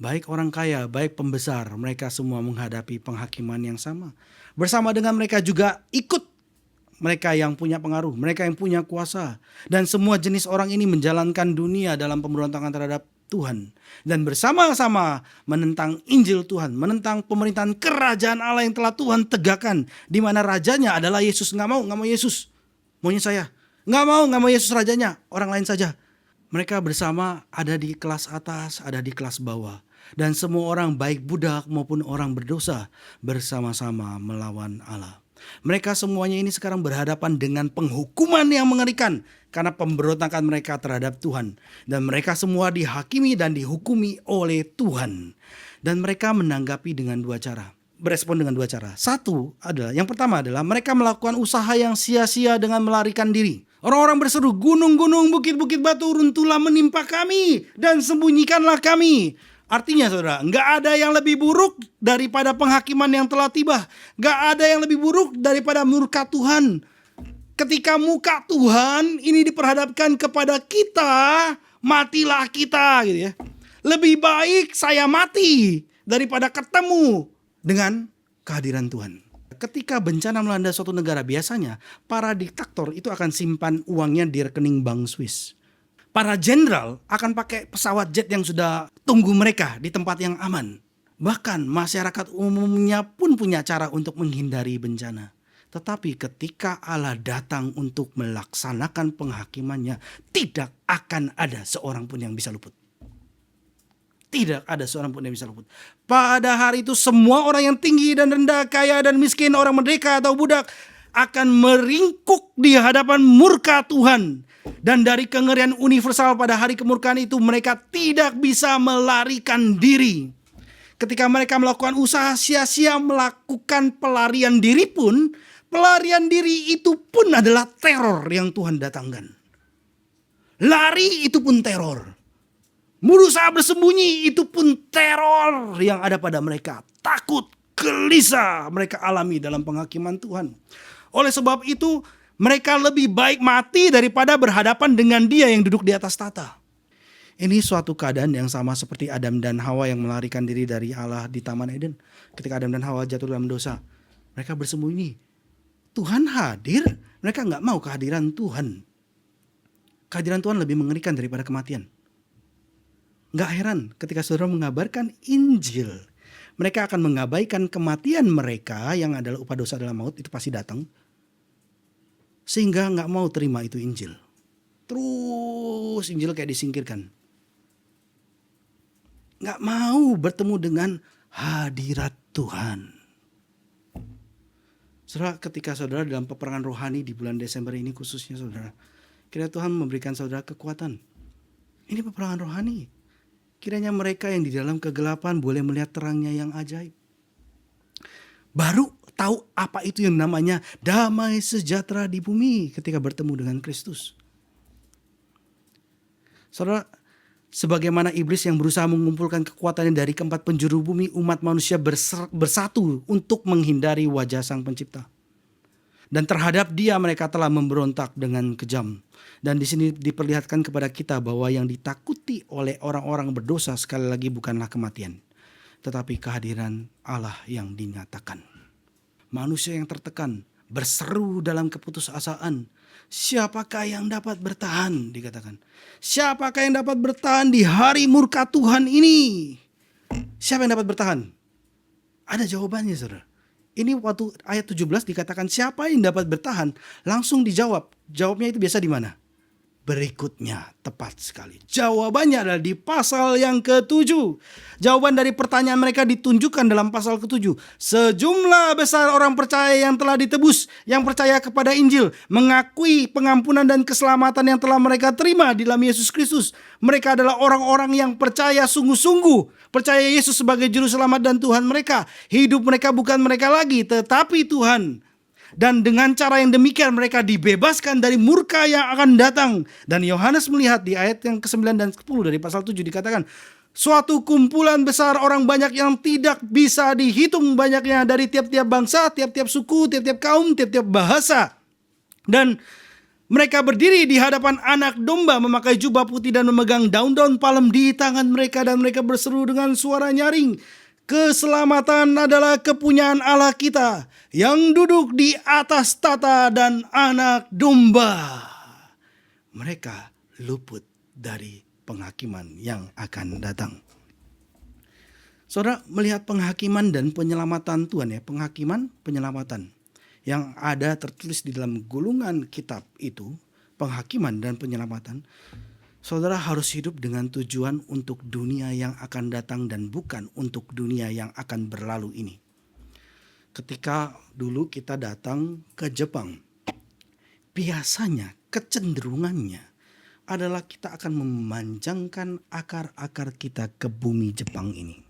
Baik orang kaya, baik pembesar, mereka semua menghadapi penghakiman yang sama. Bersama dengan mereka juga ikut mereka yang punya pengaruh, mereka yang punya kuasa. Dan semua jenis orang ini menjalankan dunia dalam pemberontakan terhadap Tuhan. Dan bersama-sama menentang Injil Tuhan, menentang pemerintahan kerajaan Allah yang telah Tuhan tegakkan. Di mana rajanya adalah Yesus. Nggak mau Yesus, maunya saya. Nggak mau Yesus rajanya, orang lain saja. Mereka bersama ada di kelas atas, ada di kelas bawah. Dan semua orang baik budak maupun orang berdosa bersama-sama melawan Allah. Mereka semuanya ini sekarang berhadapan dengan penghukuman yang mengerikan karena pemberontakan mereka terhadap Tuhan. Dan mereka semua dihakimi dan dihukumi oleh Tuhan. Dan mereka menanggapi dengan dua cara. Berespon dengan dua cara. Yang pertama adalah mereka melakukan usaha yang sia-sia dengan melarikan diri. Orang-orang berseru, gunung-gunung, bukit-bukit batu runtuhlah menimpa kami dan sembunyikanlah kami. Artinya saudara, nggak ada yang lebih buruk daripada penghakiman yang telah tiba. Nggak ada yang lebih buruk daripada murka Tuhan. Ketika muka Tuhan ini diperhadapkan kepada kita, matilah kita gitu ya. Lebih baik saya mati daripada ketemu dengan kehadiran Tuhan. Ketika bencana melanda suatu negara, biasanya para diktator itu akan simpan uangnya di rekening bank Swiss. Para jenderal akan pakai pesawat jet yang sudah tunggu mereka di tempat yang aman. Bahkan masyarakat umumnya pun punya cara untuk menghindari bencana. Tetapi ketika Allah datang untuk melaksanakan penghakimannya, tidak akan ada seorang pun yang bisa luput. Tidak ada seorang pun yang bisa luput. Pada hari itu semua orang yang tinggi dan rendah, kaya dan miskin, orang merdeka atau budak akan meringkuk di hadapan murka Tuhan. Dan dari kengerian universal pada hari kemurkaan itu mereka tidak bisa melarikan diri. Ketika mereka melakukan usaha sia-sia melakukan pelarian diri pun, pelarian diri itu pun adalah teror yang Tuhan datangkan. Lari itu pun teror. Berusaha bersembunyi itu pun teror yang ada pada mereka. Takut, gelisah mereka alami dalam penghakiman Tuhan. Oleh sebab itu mereka lebih baik mati daripada berhadapan dengan Dia yang duduk di atas tahta. Ini suatu keadaan yang sama seperti Adam dan Hawa yang melarikan diri dari Allah di Taman Eden. Ketika Adam dan Hawa jatuh dalam dosa, mereka bersembunyi. Tuhan hadir, mereka nggak mau kehadiran Tuhan. Kehadiran Tuhan lebih mengerikan daripada kematian. Nggak heran ketika saudara mengabarkan Injil, mereka akan mengabaikan kematian mereka yang adalah upah dosa adalah maut, itu pasti datang. Sehingga nggak mau terima itu Injil. Terus Injil kayak disingkirkan. Nggak mau bertemu dengan hadirat Tuhan. Saudara, ketika saudara dalam peperangan rohani di bulan Desember ini khususnya saudara, kiranya Tuhan memberikan saudara kekuatan. Ini peperangan rohani. Kiranya mereka yang di dalam kegelapan boleh melihat terangnya yang ajaib. Baru tahu apa itu yang namanya damai sejahtera di bumi ketika bertemu dengan Kristus. Saudara, sebagaimana iblis yang berusaha mengumpulkan kekuatannya dari keempat penjuru bumi, umat manusia bersatu untuk menghindari wajah Sang Pencipta. Dan terhadap Dia mereka telah memberontak dengan kejam. Dan di sini diperlihatkan kepada kita bahwa yang ditakuti oleh orang-orang berdosa sekali lagi bukanlah kematian, tetapi kehadiran Allah yang dinyatakan. Manusia yang tertekan, berseru dalam keputusasaan. Siapakah yang dapat bertahan, dikatakan. Siapakah yang dapat bertahan di hari murka Tuhan ini? Siapa yang dapat bertahan? Ada jawabannya, saudara. Ini waktu ayat 17 dikatakan siapa yang dapat bertahan, langsung dijawab. Jawabnya itu biasa di mana? Berikutnya, tepat sekali. Jawabannya adalah di pasal yang ke-7. Jawaban dari pertanyaan mereka ditunjukkan dalam pasal ke-7. Sejumlah besar orang percaya yang telah ditebus, yang percaya kepada Injil, mengakui pengampunan dan keselamatan yang telah mereka terima di dalam Yesus Kristus. Mereka adalah orang-orang yang percaya sungguh-sungguh, percaya Yesus sebagai juru selamat dan Tuhan mereka. Hidup mereka bukan mereka lagi, tetapi Tuhan. Dan dengan cara yang demikian mereka dibebaskan dari murka yang akan datang. Dan Yohanes melihat di ayat yang ke-9 dan 10 dari pasal 7 dikatakan, suatu kumpulan besar orang banyak yang tidak bisa dihitung banyaknya dari tiap-tiap bangsa, tiap-tiap suku, tiap-tiap kaum, tiap-tiap bahasa. Dan mereka berdiri di hadapan anak domba memakai jubah putih dan memegang daun-daun palem di tangan mereka. Dan mereka berseru dengan suara nyaring, keselamatan adalah kepunyaan Allah kita yang duduk di atas tata dan anak domba. Mereka luput dari penghakiman yang akan datang. Saudara melihat penghakiman dan penyelamatan Tuhan ya, penghakiman, penyelamatan yang ada tertulis di dalam gulungan kitab itu, penghakiman dan penyelamatan. Saudara harus hidup dengan tujuan untuk dunia yang akan datang dan bukan untuk dunia yang akan berlalu ini. Ketika dulu kita datang ke Jepang, biasanya kecenderungannya adalah kita akan memanjangkan akar-akar kita ke bumi Jepang ini.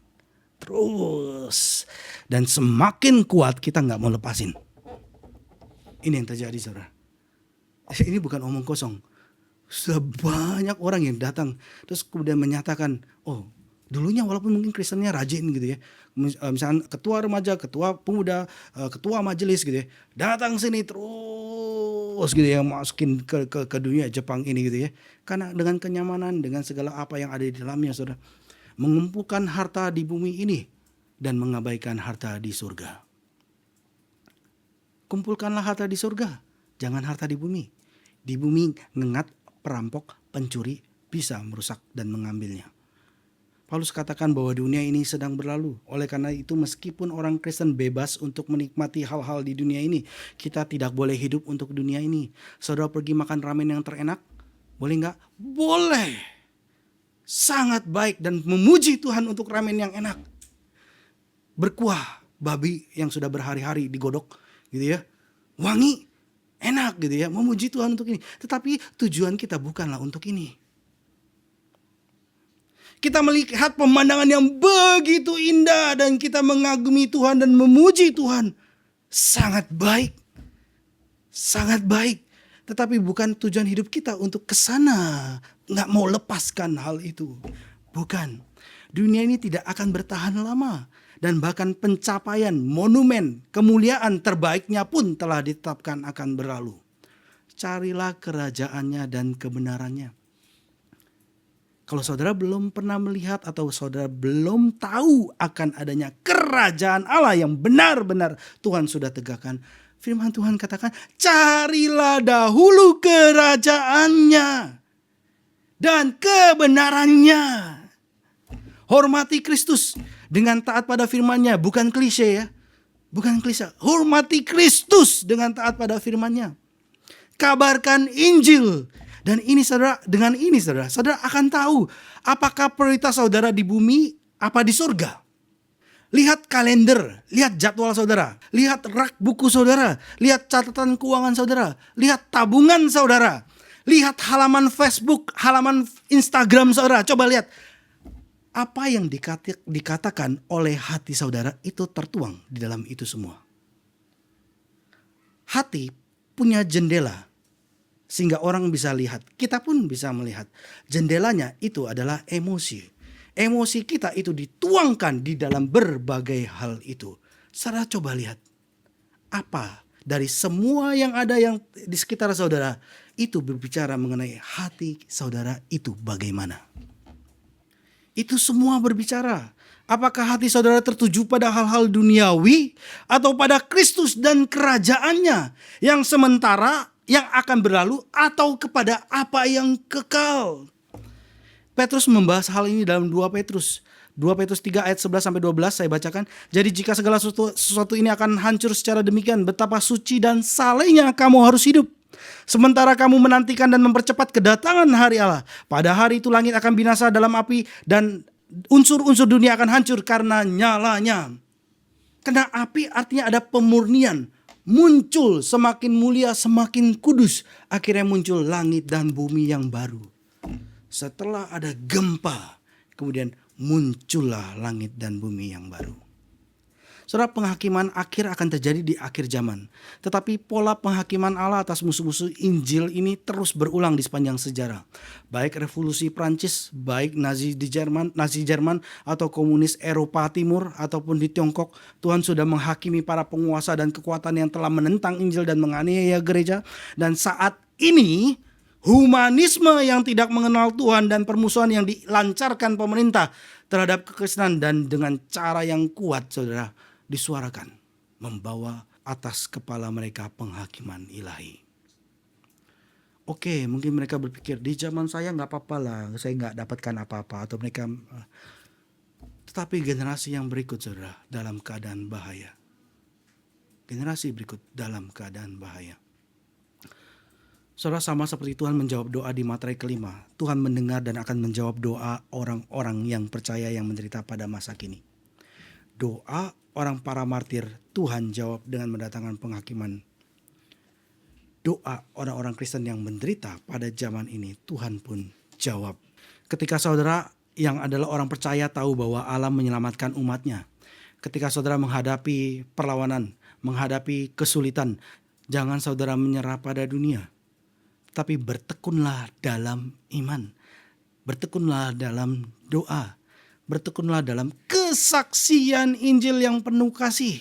Terus. Dan semakin kuat kita gak mau lepasin. Ini yang terjadi, saudara. Ini bukan omong kosong. Sebanyak orang yang datang terus kemudian menyatakan, oh dulunya walaupun mungkin Kristennya rajin gitu ya, misalnya ketua remaja, ketua pemuda, ketua majelis gitu ya, datang sini terus gitu ya, masukin ke dunia Jepang ini gitu ya, karena dengan kenyamanan, dengan segala apa yang ada di dalamnya, saudara, mengumpulkan harta di bumi ini dan mengabaikan harta di surga. Kumpulkanlah harta di surga, jangan harta di bumi. Di bumi ngengat, perampok, pencuri bisa merusak dan mengambilnya. Paulus katakan bahwa dunia ini sedang berlalu. Oleh karena itu meskipun orang Kristen bebas untuk menikmati hal-hal di dunia ini, kita tidak boleh hidup untuk dunia ini. Saudara pergi makan ramen yang terenak, boleh gak? Boleh. Sangat baik dan memuji Tuhan untuk ramen yang enak. Berkuah babi yang sudah berhari-hari digodok gitu ya. Wangi. Enak gitu ya, memuji Tuhan untuk ini. Tetapi tujuan kita bukanlah untuk ini. Kita melihat pemandangan yang begitu indah dan kita mengagumi Tuhan dan memuji Tuhan. Sangat baik. Sangat baik. Tetapi bukan tujuan hidup kita untuk kesana. Nggak mau lepaskan hal itu. Bukan. Dunia ini tidak akan bertahan lama. Dan bahkan pencapaian, monumen, kemuliaan terbaiknya pun telah ditetapkan akan berlalu. Carilah kerajaannya dan kebenarannya. Kalau saudara belum pernah melihat atau saudara belum tahu akan adanya kerajaan Allah yang benar-benar Tuhan sudah tegakkan, firman Tuhan katakan, carilah dahulu kerajaannya dan kebenarannya. Hormati Kristus dengan taat pada firman-Nya, bukan klise ya. Bukan klise. Hormati Kristus dengan taat pada firman-Nya. Kabarkan Injil. Dan ini saudara, dengan ini saudara akan tahu apakah prioritas saudara di bumi apa di surga. Lihat kalender, lihat jadwal saudara, lihat rak buku saudara, lihat catatan keuangan saudara, lihat tabungan saudara, lihat halaman Facebook, halaman Instagram saudara. Coba lihat. Apa yang dikatakan oleh hati saudara itu tertuang di dalam itu semua. Hati punya jendela sehingga orang bisa lihat. Kita pun bisa melihat. Jendelanya itu adalah emosi. Emosi kita itu dituangkan di dalam berbagai hal itu. Saudara coba lihat. Apa dari semua yang ada yang di sekitar saudara itu berbicara mengenai hati saudara itu bagaimana. Itu semua berbicara. Apakah hati saudara tertuju pada hal-hal duniawi atau pada Kristus dan kerajaannya yang sementara, yang akan berlalu, atau kepada apa yang kekal? Petrus membahas hal ini dalam 2 Petrus. 2 Petrus 3 ayat 11 sampai 12 saya bacakan. Jadi jika segala sesuatu ini akan hancur secara demikian, betapa suci dan salehnya kamu harus hidup. Sementara kamu menantikan dan mempercepat kedatangan hari Allah. Pada hari itu langit akan binasa dalam api dan unsur-unsur dunia akan hancur karena nyalanya. Karena api artinya ada pemurnian. Muncul semakin mulia, semakin kudus. Akhirnya muncul langit dan bumi yang baru. Setelah ada gempa, kemudian muncullah langit dan bumi yang baru. Saudara, penghakiman akhir akan terjadi di akhir zaman. Tetapi pola penghakiman Allah atas musuh-musuh Injil ini terus berulang di sepanjang sejarah. Baik revolusi Prancis, baik Nazi Jerman atau komunis Eropa Timur ataupun di Tiongkok, Tuhan sudah menghakimi para penguasa dan kekuatan yang telah menentang Injil dan menganiaya gereja. Dan saat ini humanisme yang tidak mengenal Tuhan dan permusuhan yang dilancarkan pemerintah terhadap kekristenan dan dengan cara yang kuat, saudara, disuarakan, membawa atas kepala mereka penghakiman ilahi. Oke, mungkin mereka berpikir di zaman saya nggak apa-apa lah, saya nggak dapatkan apa-apa, atau mereka. Tetapi generasi yang berikut, saudara, dalam keadaan bahaya. Generasi berikut dalam keadaan bahaya. Saudara, sama seperti Tuhan menjawab doa di Materai kelima, Tuhan mendengar dan akan menjawab doa orang-orang yang percaya yang menderita pada masa kini. Doa orang para martir Tuhan jawab dengan mendatangkan penghakiman. Doa orang-orang Kristen yang menderita pada zaman ini Tuhan pun jawab. Ketika saudara yang adalah orang percaya tahu bahwa Allah menyelamatkan umatnya. Ketika saudara menghadapi perlawanan, menghadapi kesulitan, jangan saudara menyerah pada dunia. Tapi bertekunlah dalam iman. Bertekunlah dalam doa. Bertekunlah dalam kesaksian Injil yang penuh kasih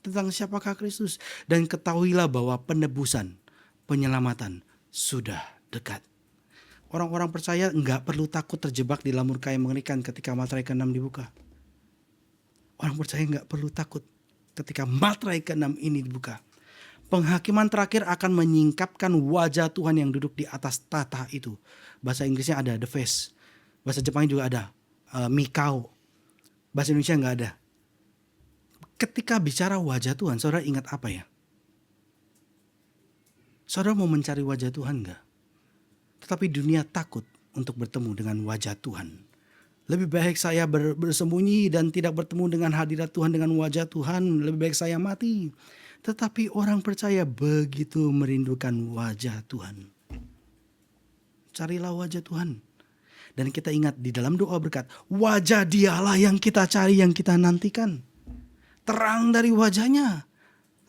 tentang siapakah Kristus. Dan ketahuilah bahwa penebusan, penyelamatan sudah dekat. Orang-orang percaya enggak perlu takut terjebak di dalam murka yang mengerikan ketika Materai ke-6 dibuka. Orang percaya enggak perlu takut ketika Materai ke-6 ini dibuka. Penghakiman terakhir akan menyingkapkan wajah Tuhan yang duduk di atas tahta itu. Bahasa Inggrisnya ada the face. Bahasa Jepangnya juga ada Mikao. Bahasa Indonesia nggak ada. Ketika bicara wajah Tuhan, saudara ingat apa ya? Saudara mau mencari wajah Tuhan nggak? Tetapi dunia takut untuk bertemu dengan wajah Tuhan. Lebih baik saya bersembunyi dan tidak bertemu dengan hadirat Tuhan, dengan wajah Tuhan. Lebih baik saya mati. Tetapi orang percaya begitu merindukan wajah Tuhan. Carilah wajah Tuhan. Dan kita ingat di dalam doa berkat, wajah Dialah yang kita cari, yang kita nantikan. Terang dari wajahnya.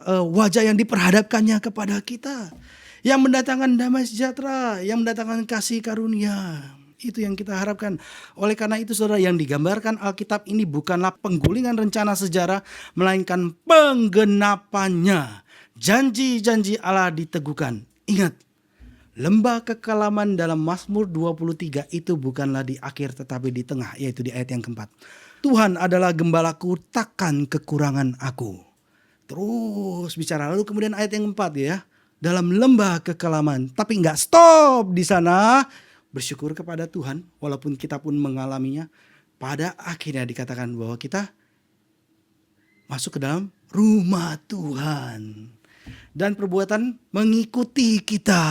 Wajah yang diperhadapkannya kepada kita. Yang mendatangkan damai sejahtera, yang mendatangkan kasih karunia. Itu yang kita harapkan. Oleh karena itu saudara, yang digambarkan Alkitab ini bukanlah penggulingan rencana sejarah, melainkan penggenapannya. Janji-janji Allah diteguhkan. Ingat, lembah kekelaman dalam Mazmur 23 itu bukanlah di akhir tetapi di tengah, yaitu di ayat yang keempat. Tuhan adalah gembalaku, takkan kekurangan aku. Terus bicara, lalu kemudian ayat yang keempat ya. Dalam lembah kekelaman, tapi enggak stop di sana. Bersyukur kepada Tuhan walaupun kita pun mengalaminya. Pada akhirnya dikatakan bahwa kita masuk ke dalam rumah Tuhan. Dan perbuatan mengikuti kita.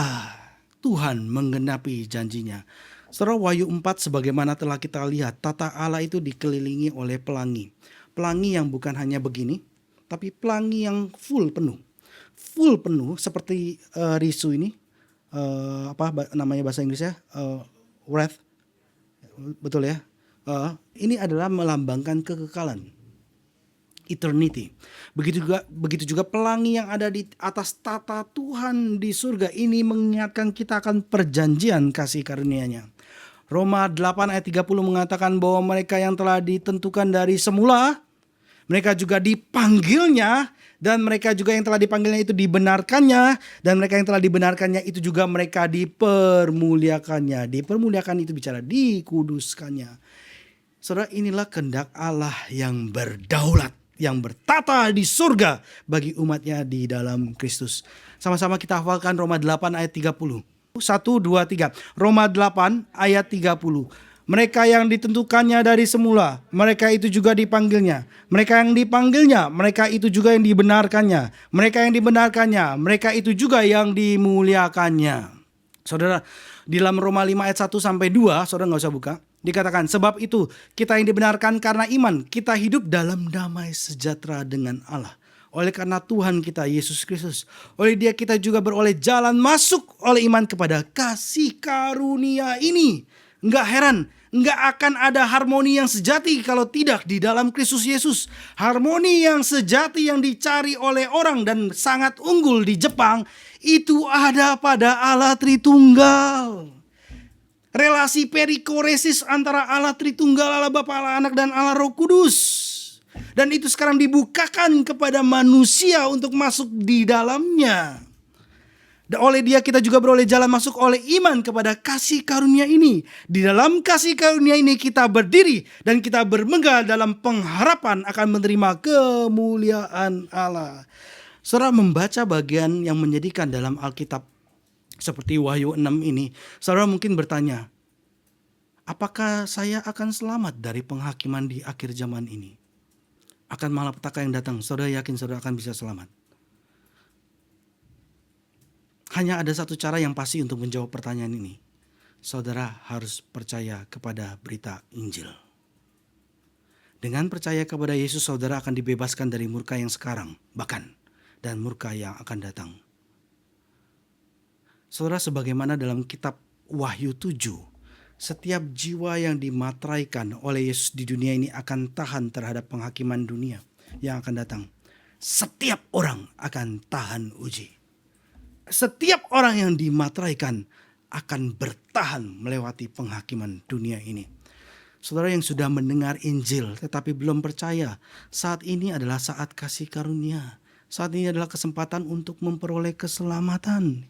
Tuhan menggenapi janjinya. Saudara, Wahyu 4 sebagaimana telah kita lihat, tata Allah itu dikelilingi oleh pelangi. Pelangi yang bukan hanya begini, tapi pelangi yang full penuh. Full penuh seperti risu ini. Apa namanya bahasa Inggrisnya? Wrath. Betul ya? Ini adalah melambangkan kekekalan. Eternity. Begitu juga pelangi yang ada di atas tata Tuhan di surga ini mengingatkan kita akan perjanjian kasih karunia-Nya. Roma 8 ayat 30 mengatakan bahwa mereka yang telah ditentukan dari semula, mereka juga dipanggilnya, dan mereka juga yang telah dipanggilnya itu dibenarkannya, dan mereka yang telah dibenarkannya itu juga mereka dipermuliakannya. Dipermuliakan itu bicara dikuduskannya. Saudara, inilah kehendak Allah yang berdaulat, yang bertata di surga bagi umatnya di dalam Kristus. Sama-sama kita hafalkan Roma 8 ayat 30. 1, 2, 3. Roma 8 ayat 30. Mereka yang ditentukannya dari semula, mereka itu juga dipanggilnya. Mereka yang dipanggilnya, mereka itu juga yang dibenarkannya. Mereka yang dibenarkannya, mereka itu juga yang dimuliakannya. Saudara, di dalam Roma 5 ayat 1 sampai 2, saudara nggak usah buka. Dikatakan, sebab itu kita yang dibenarkan karena iman, kita hidup dalam damai sejahtera dengan Allah. Oleh karena Tuhan kita Yesus Kristus, oleh Dia kita juga beroleh jalan masuk oleh iman kepada kasih karunia ini. Enggak heran, enggak akan ada harmoni yang sejati kalau tidak di dalam Kristus Yesus. Harmoni yang sejati yang dicari oleh orang dan sangat unggul di Jepang itu ada pada Allah Tritunggal. Relasi perikoresis antara Allah Tritunggal, Allah Bapa, Allah Anak, dan Allah Roh Kudus. Dan itu sekarang dibukakan kepada manusia untuk masuk di dalamnya. Dan oleh Dia kita juga beroleh jalan masuk oleh iman kepada kasih karunia ini. Di dalam kasih karunia ini kita berdiri dan kita bermegah dalam pengharapan akan menerima kemuliaan Allah. Saudara membaca bagian yang menyedihkan dalam Alkitab seperti Wahyu 6 ini, saudara mungkin bertanya, apakah saya akan selamat dari penghakiman di akhir zaman ini? Akan malapetaka yang datang, saudara yakin saudara akan bisa selamat? Hanya ada satu cara yang pasti untuk menjawab pertanyaan ini. Saudara harus percaya kepada berita Injil. Dengan percaya kepada Yesus, saudara akan dibebaskan dari murka yang sekarang, bahkan, dan murka yang akan datang. Saudara, sebagaimana dalam kitab Wahyu 7, setiap jiwa yang dimateraikan oleh Yesus di dunia ini akan tahan terhadap penghakiman dunia yang akan datang. Setiap orang akan tahan uji. Setiap orang yang dimateraikan akan bertahan melewati penghakiman dunia ini. Saudara yang sudah mendengar Injil tetapi belum percaya, saat ini adalah saat kasih karunia. Saat ini adalah kesempatan untuk memperoleh keselamatan.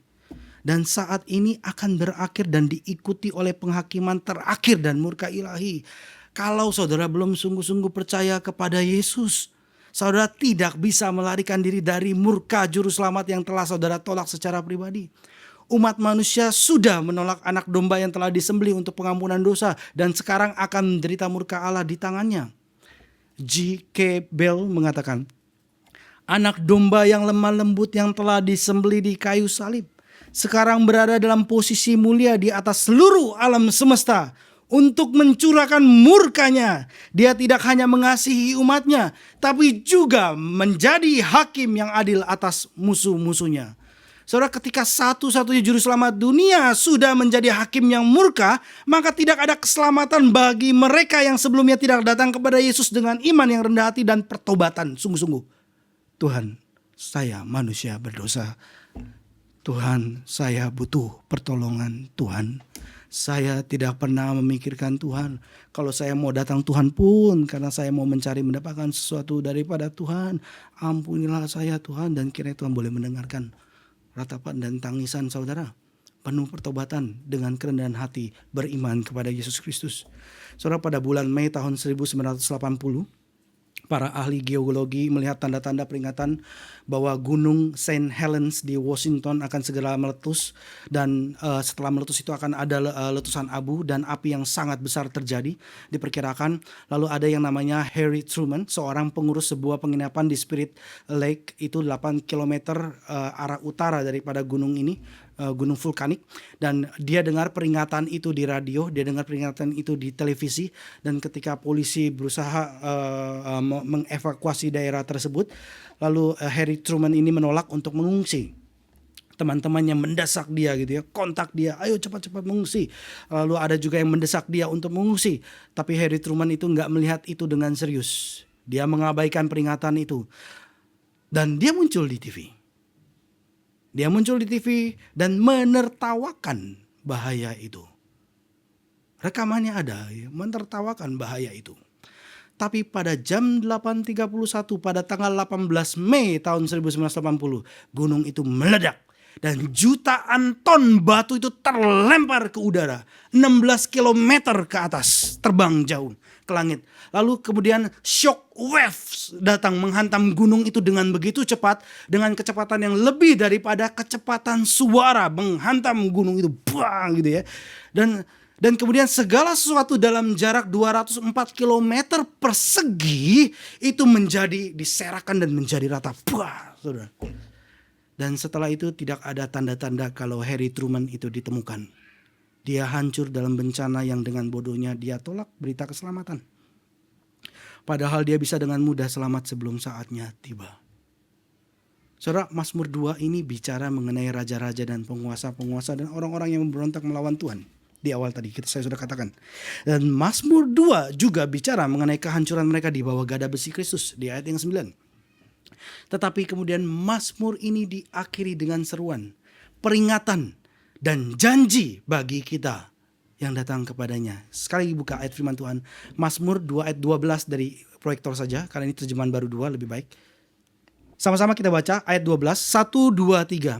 Dan saat ini akan berakhir dan diikuti oleh penghakiman terakhir dan murka ilahi. Kalau saudara belum sungguh-sungguh percaya kepada Yesus, saudara tidak bisa melarikan diri dari murka juru selamat yang telah saudara tolak secara pribadi. Umat manusia sudah menolak anak domba yang telah disembelih untuk pengampunan dosa dan sekarang akan menderita murka Allah di tangannya. G.K. Bell mengatakan, anak domba yang lemah lembut yang telah disembelih di kayu salib sekarang berada dalam posisi mulia di atas seluruh alam semesta untuk mencurahkan murkanya. Dia tidak hanya mengasihi umatnya, tapi juga menjadi hakim yang adil atas musuh-musuhnya. Saudara, ketika satu-satunya juru selamat dunia sudah menjadi hakim yang murka, maka tidak ada keselamatan bagi mereka yang sebelumnya tidak datang kepada Yesus dengan iman yang rendah hati dan pertobatan sungguh-sungguh. Tuhan, saya manusia berdosa. Tuhan, saya butuh pertolongan Tuhan. Saya tidak pernah memikirkan Tuhan. Kalau saya mau datang Tuhan pun karena saya mau mencari mendapatkan sesuatu daripada Tuhan. Ampunilah saya Tuhan, dan kiranya Tuhan boleh mendengarkan ratapan dan tangisan saudara. Penuh pertobatan dengan kerendahan hati beriman kepada Yesus Kristus. Saudara, pada bulan Mei tahun 1980, para ahli geologi melihat tanda-tanda peringatan bahwa gunung St. Helens di Washington akan segera meletus. Dan setelah meletus itu akan ada letusan abu dan api yang sangat besar terjadi diperkirakan. Lalu ada yang namanya Harry Truman, seorang pengurus sebuah penginapan di Spirit Lake, itu 8 km arah utara daripada gunung ini, gunung vulkanik. Dan dia dengar peringatan itu di radio, dia dengar peringatan itu di televisi. Dan ketika polisi berusaha mengevakuasi daerah tersebut, lalu Harry Truman ini menolak untuk mengungsi. Teman-temannya mendesak dia gitu ya, kontak dia, ayo cepat-cepat mengungsi. Lalu ada juga yang mendesak dia untuk mengungsi, tapi Harry Truman itu nggak melihat itu dengan serius. Dia mengabaikan peringatan itu, dan dia muncul di TV. Dia muncul di TV dan menertawakan bahaya itu. Rekamannya ada, ya, menertawakan bahaya itu. Tapi pada jam 8.31 pada tanggal 18 Mei tahun 1980, gunung itu meledak Dan jutaan ton batu itu terlempar ke udara. 16 kilometer ke atas, terbang jauh ke langit. Lalu kemudian shock waves datang menghantam gunung itu dengan begitu cepat. Dengan kecepatan yang lebih daripada kecepatan suara menghantam gunung itu. Bang gitu ya. Dan kemudian segala sesuatu dalam jarak 204 kilometer persegi itu menjadi diserakan dan menjadi rata. Bah, saudara. Dan setelah itu tidak ada tanda-tanda kalau Harry Truman itu ditemukan. Dia hancur dalam bencana yang dengan bodohnya dia tolak berita keselamatan. Padahal dia bisa dengan mudah selamat sebelum saatnya tiba. Saudara, Mazmur 2 ini bicara mengenai raja-raja dan penguasa-penguasa dan orang-orang yang memberontak melawan Tuhan. Di awal tadi saya sudah katakan. Dan Mazmur 2 juga bicara mengenai kehancuran mereka di bawah gada besi Kristus di ayat yang 9. Tetapi kemudian Mazmur ini diakhiri dengan seruan, peringatan, dan janji bagi kita yang datang kepadanya. Sekali buka ayat firman Tuhan, Mazmur 2 ayat 12 dari proyektor saja, karena ini terjemahan baru 2 lebih baik. Sama-sama kita baca ayat 12, 1, 2, 3.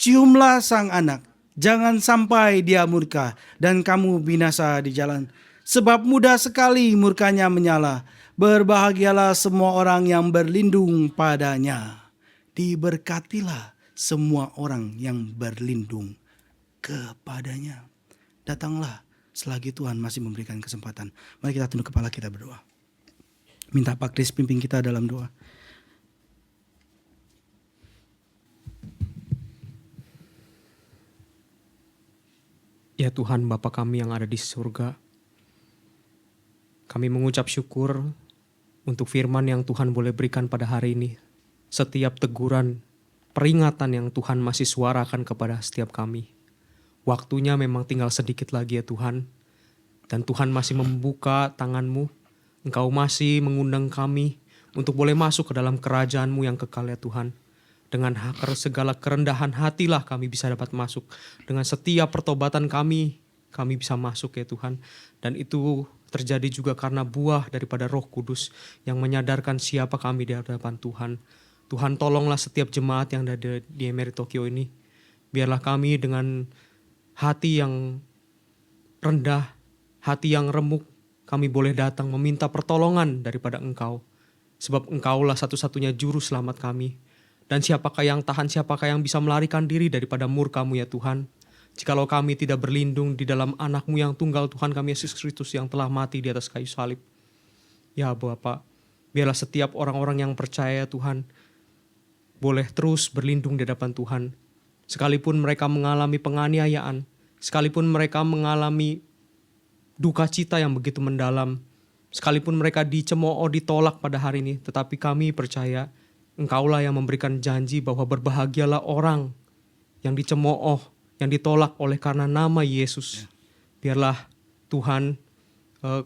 Ciumlah sang anak, jangan sampai dia murka dan kamu binasa di jalan. Sebab mudah sekali murkanya menyala. Berbahagialah semua orang yang berlindung padanya. Diberkatilah semua orang yang berlindung kepadanya. Datanglah selagi Tuhan masih memberikan kesempatan. Mari kita tunduk kepala, kita berdoa. Minta Pak Kris pimpin kita dalam doa. Ya Tuhan, Bapa kami yang ada di surga, kami mengucap syukur untuk firman yang Tuhan boleh berikan pada hari ini. Setiap teguran, peringatan yang Tuhan masih suarakan kepada setiap kami. Waktunya memang tinggal sedikit lagi ya Tuhan. Dan Tuhan masih membuka tangan-Mu. Engkau masih mengundang kami untuk boleh masuk ke dalam kerajaan-Mu yang kekal ya Tuhan. Dengan segala kerendahan hatilah kami bisa dapat masuk. Dengan setiap pertobatan kami bisa masuk ya Tuhan. Dan itu terjadi juga karena buah daripada Roh Kudus yang menyadarkan siapa kami di hadapan Tuhan. Tuhan, tolonglah setiap jemaat yang ada di Emery Tokyo ini. Biarlah kami dengan hati yang rendah, hati yang remuk, kami boleh datang meminta pertolongan daripada Engkau. Sebab Engkaulah satu-satunya juru selamat kami. Dan siapakah yang tahan, siapakah yang bisa melarikan diri daripada murka-Mu ya Tuhan. Jikalau kami tidak berlindung di dalam anak-Mu yang tunggal, Tuhan kami Yesus Kristus yang telah mati di atas kayu salib. Ya Bapa, biarlah setiap orang-orang yang percaya Tuhan boleh terus berlindung di hadapan Tuhan. Sekalipun mereka mengalami penganiayaan, sekalipun mereka mengalami duka cita yang begitu mendalam, sekalipun mereka dicemooh, ditolak pada hari ini, tetapi kami percaya Engkaulah yang memberikan janji bahwa berbahagialah orang yang dicemooh, yang ditolak oleh karena nama Yesus. Biarlah Tuhan,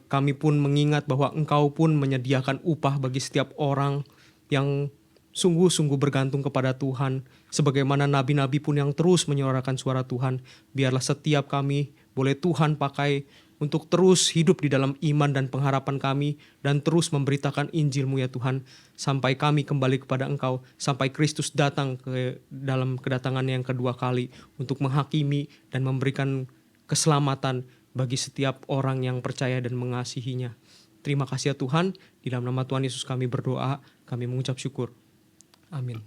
kami pun mengingat bahwa Engkau pun menyediakan upah bagi setiap orang yang sungguh-sungguh bergantung kepada Tuhan. Sebagaimana nabi-nabi pun yang terus menyuarakan suara Tuhan. Biarlah setiap kami boleh Tuhan pakai untuk terus hidup di dalam iman dan pengharapan kami, dan terus memberitakan Injil-Mu ya Tuhan, sampai kami kembali kepada Engkau, sampai Kristus datang ke dalam kedatangan yang kedua kali untuk menghakimi dan memberikan keselamatan bagi setiap orang yang percaya dan mengasihinya. Terima kasih ya Tuhan, di dalam nama Tuhan Yesus kami berdoa, kami mengucap syukur. Amin.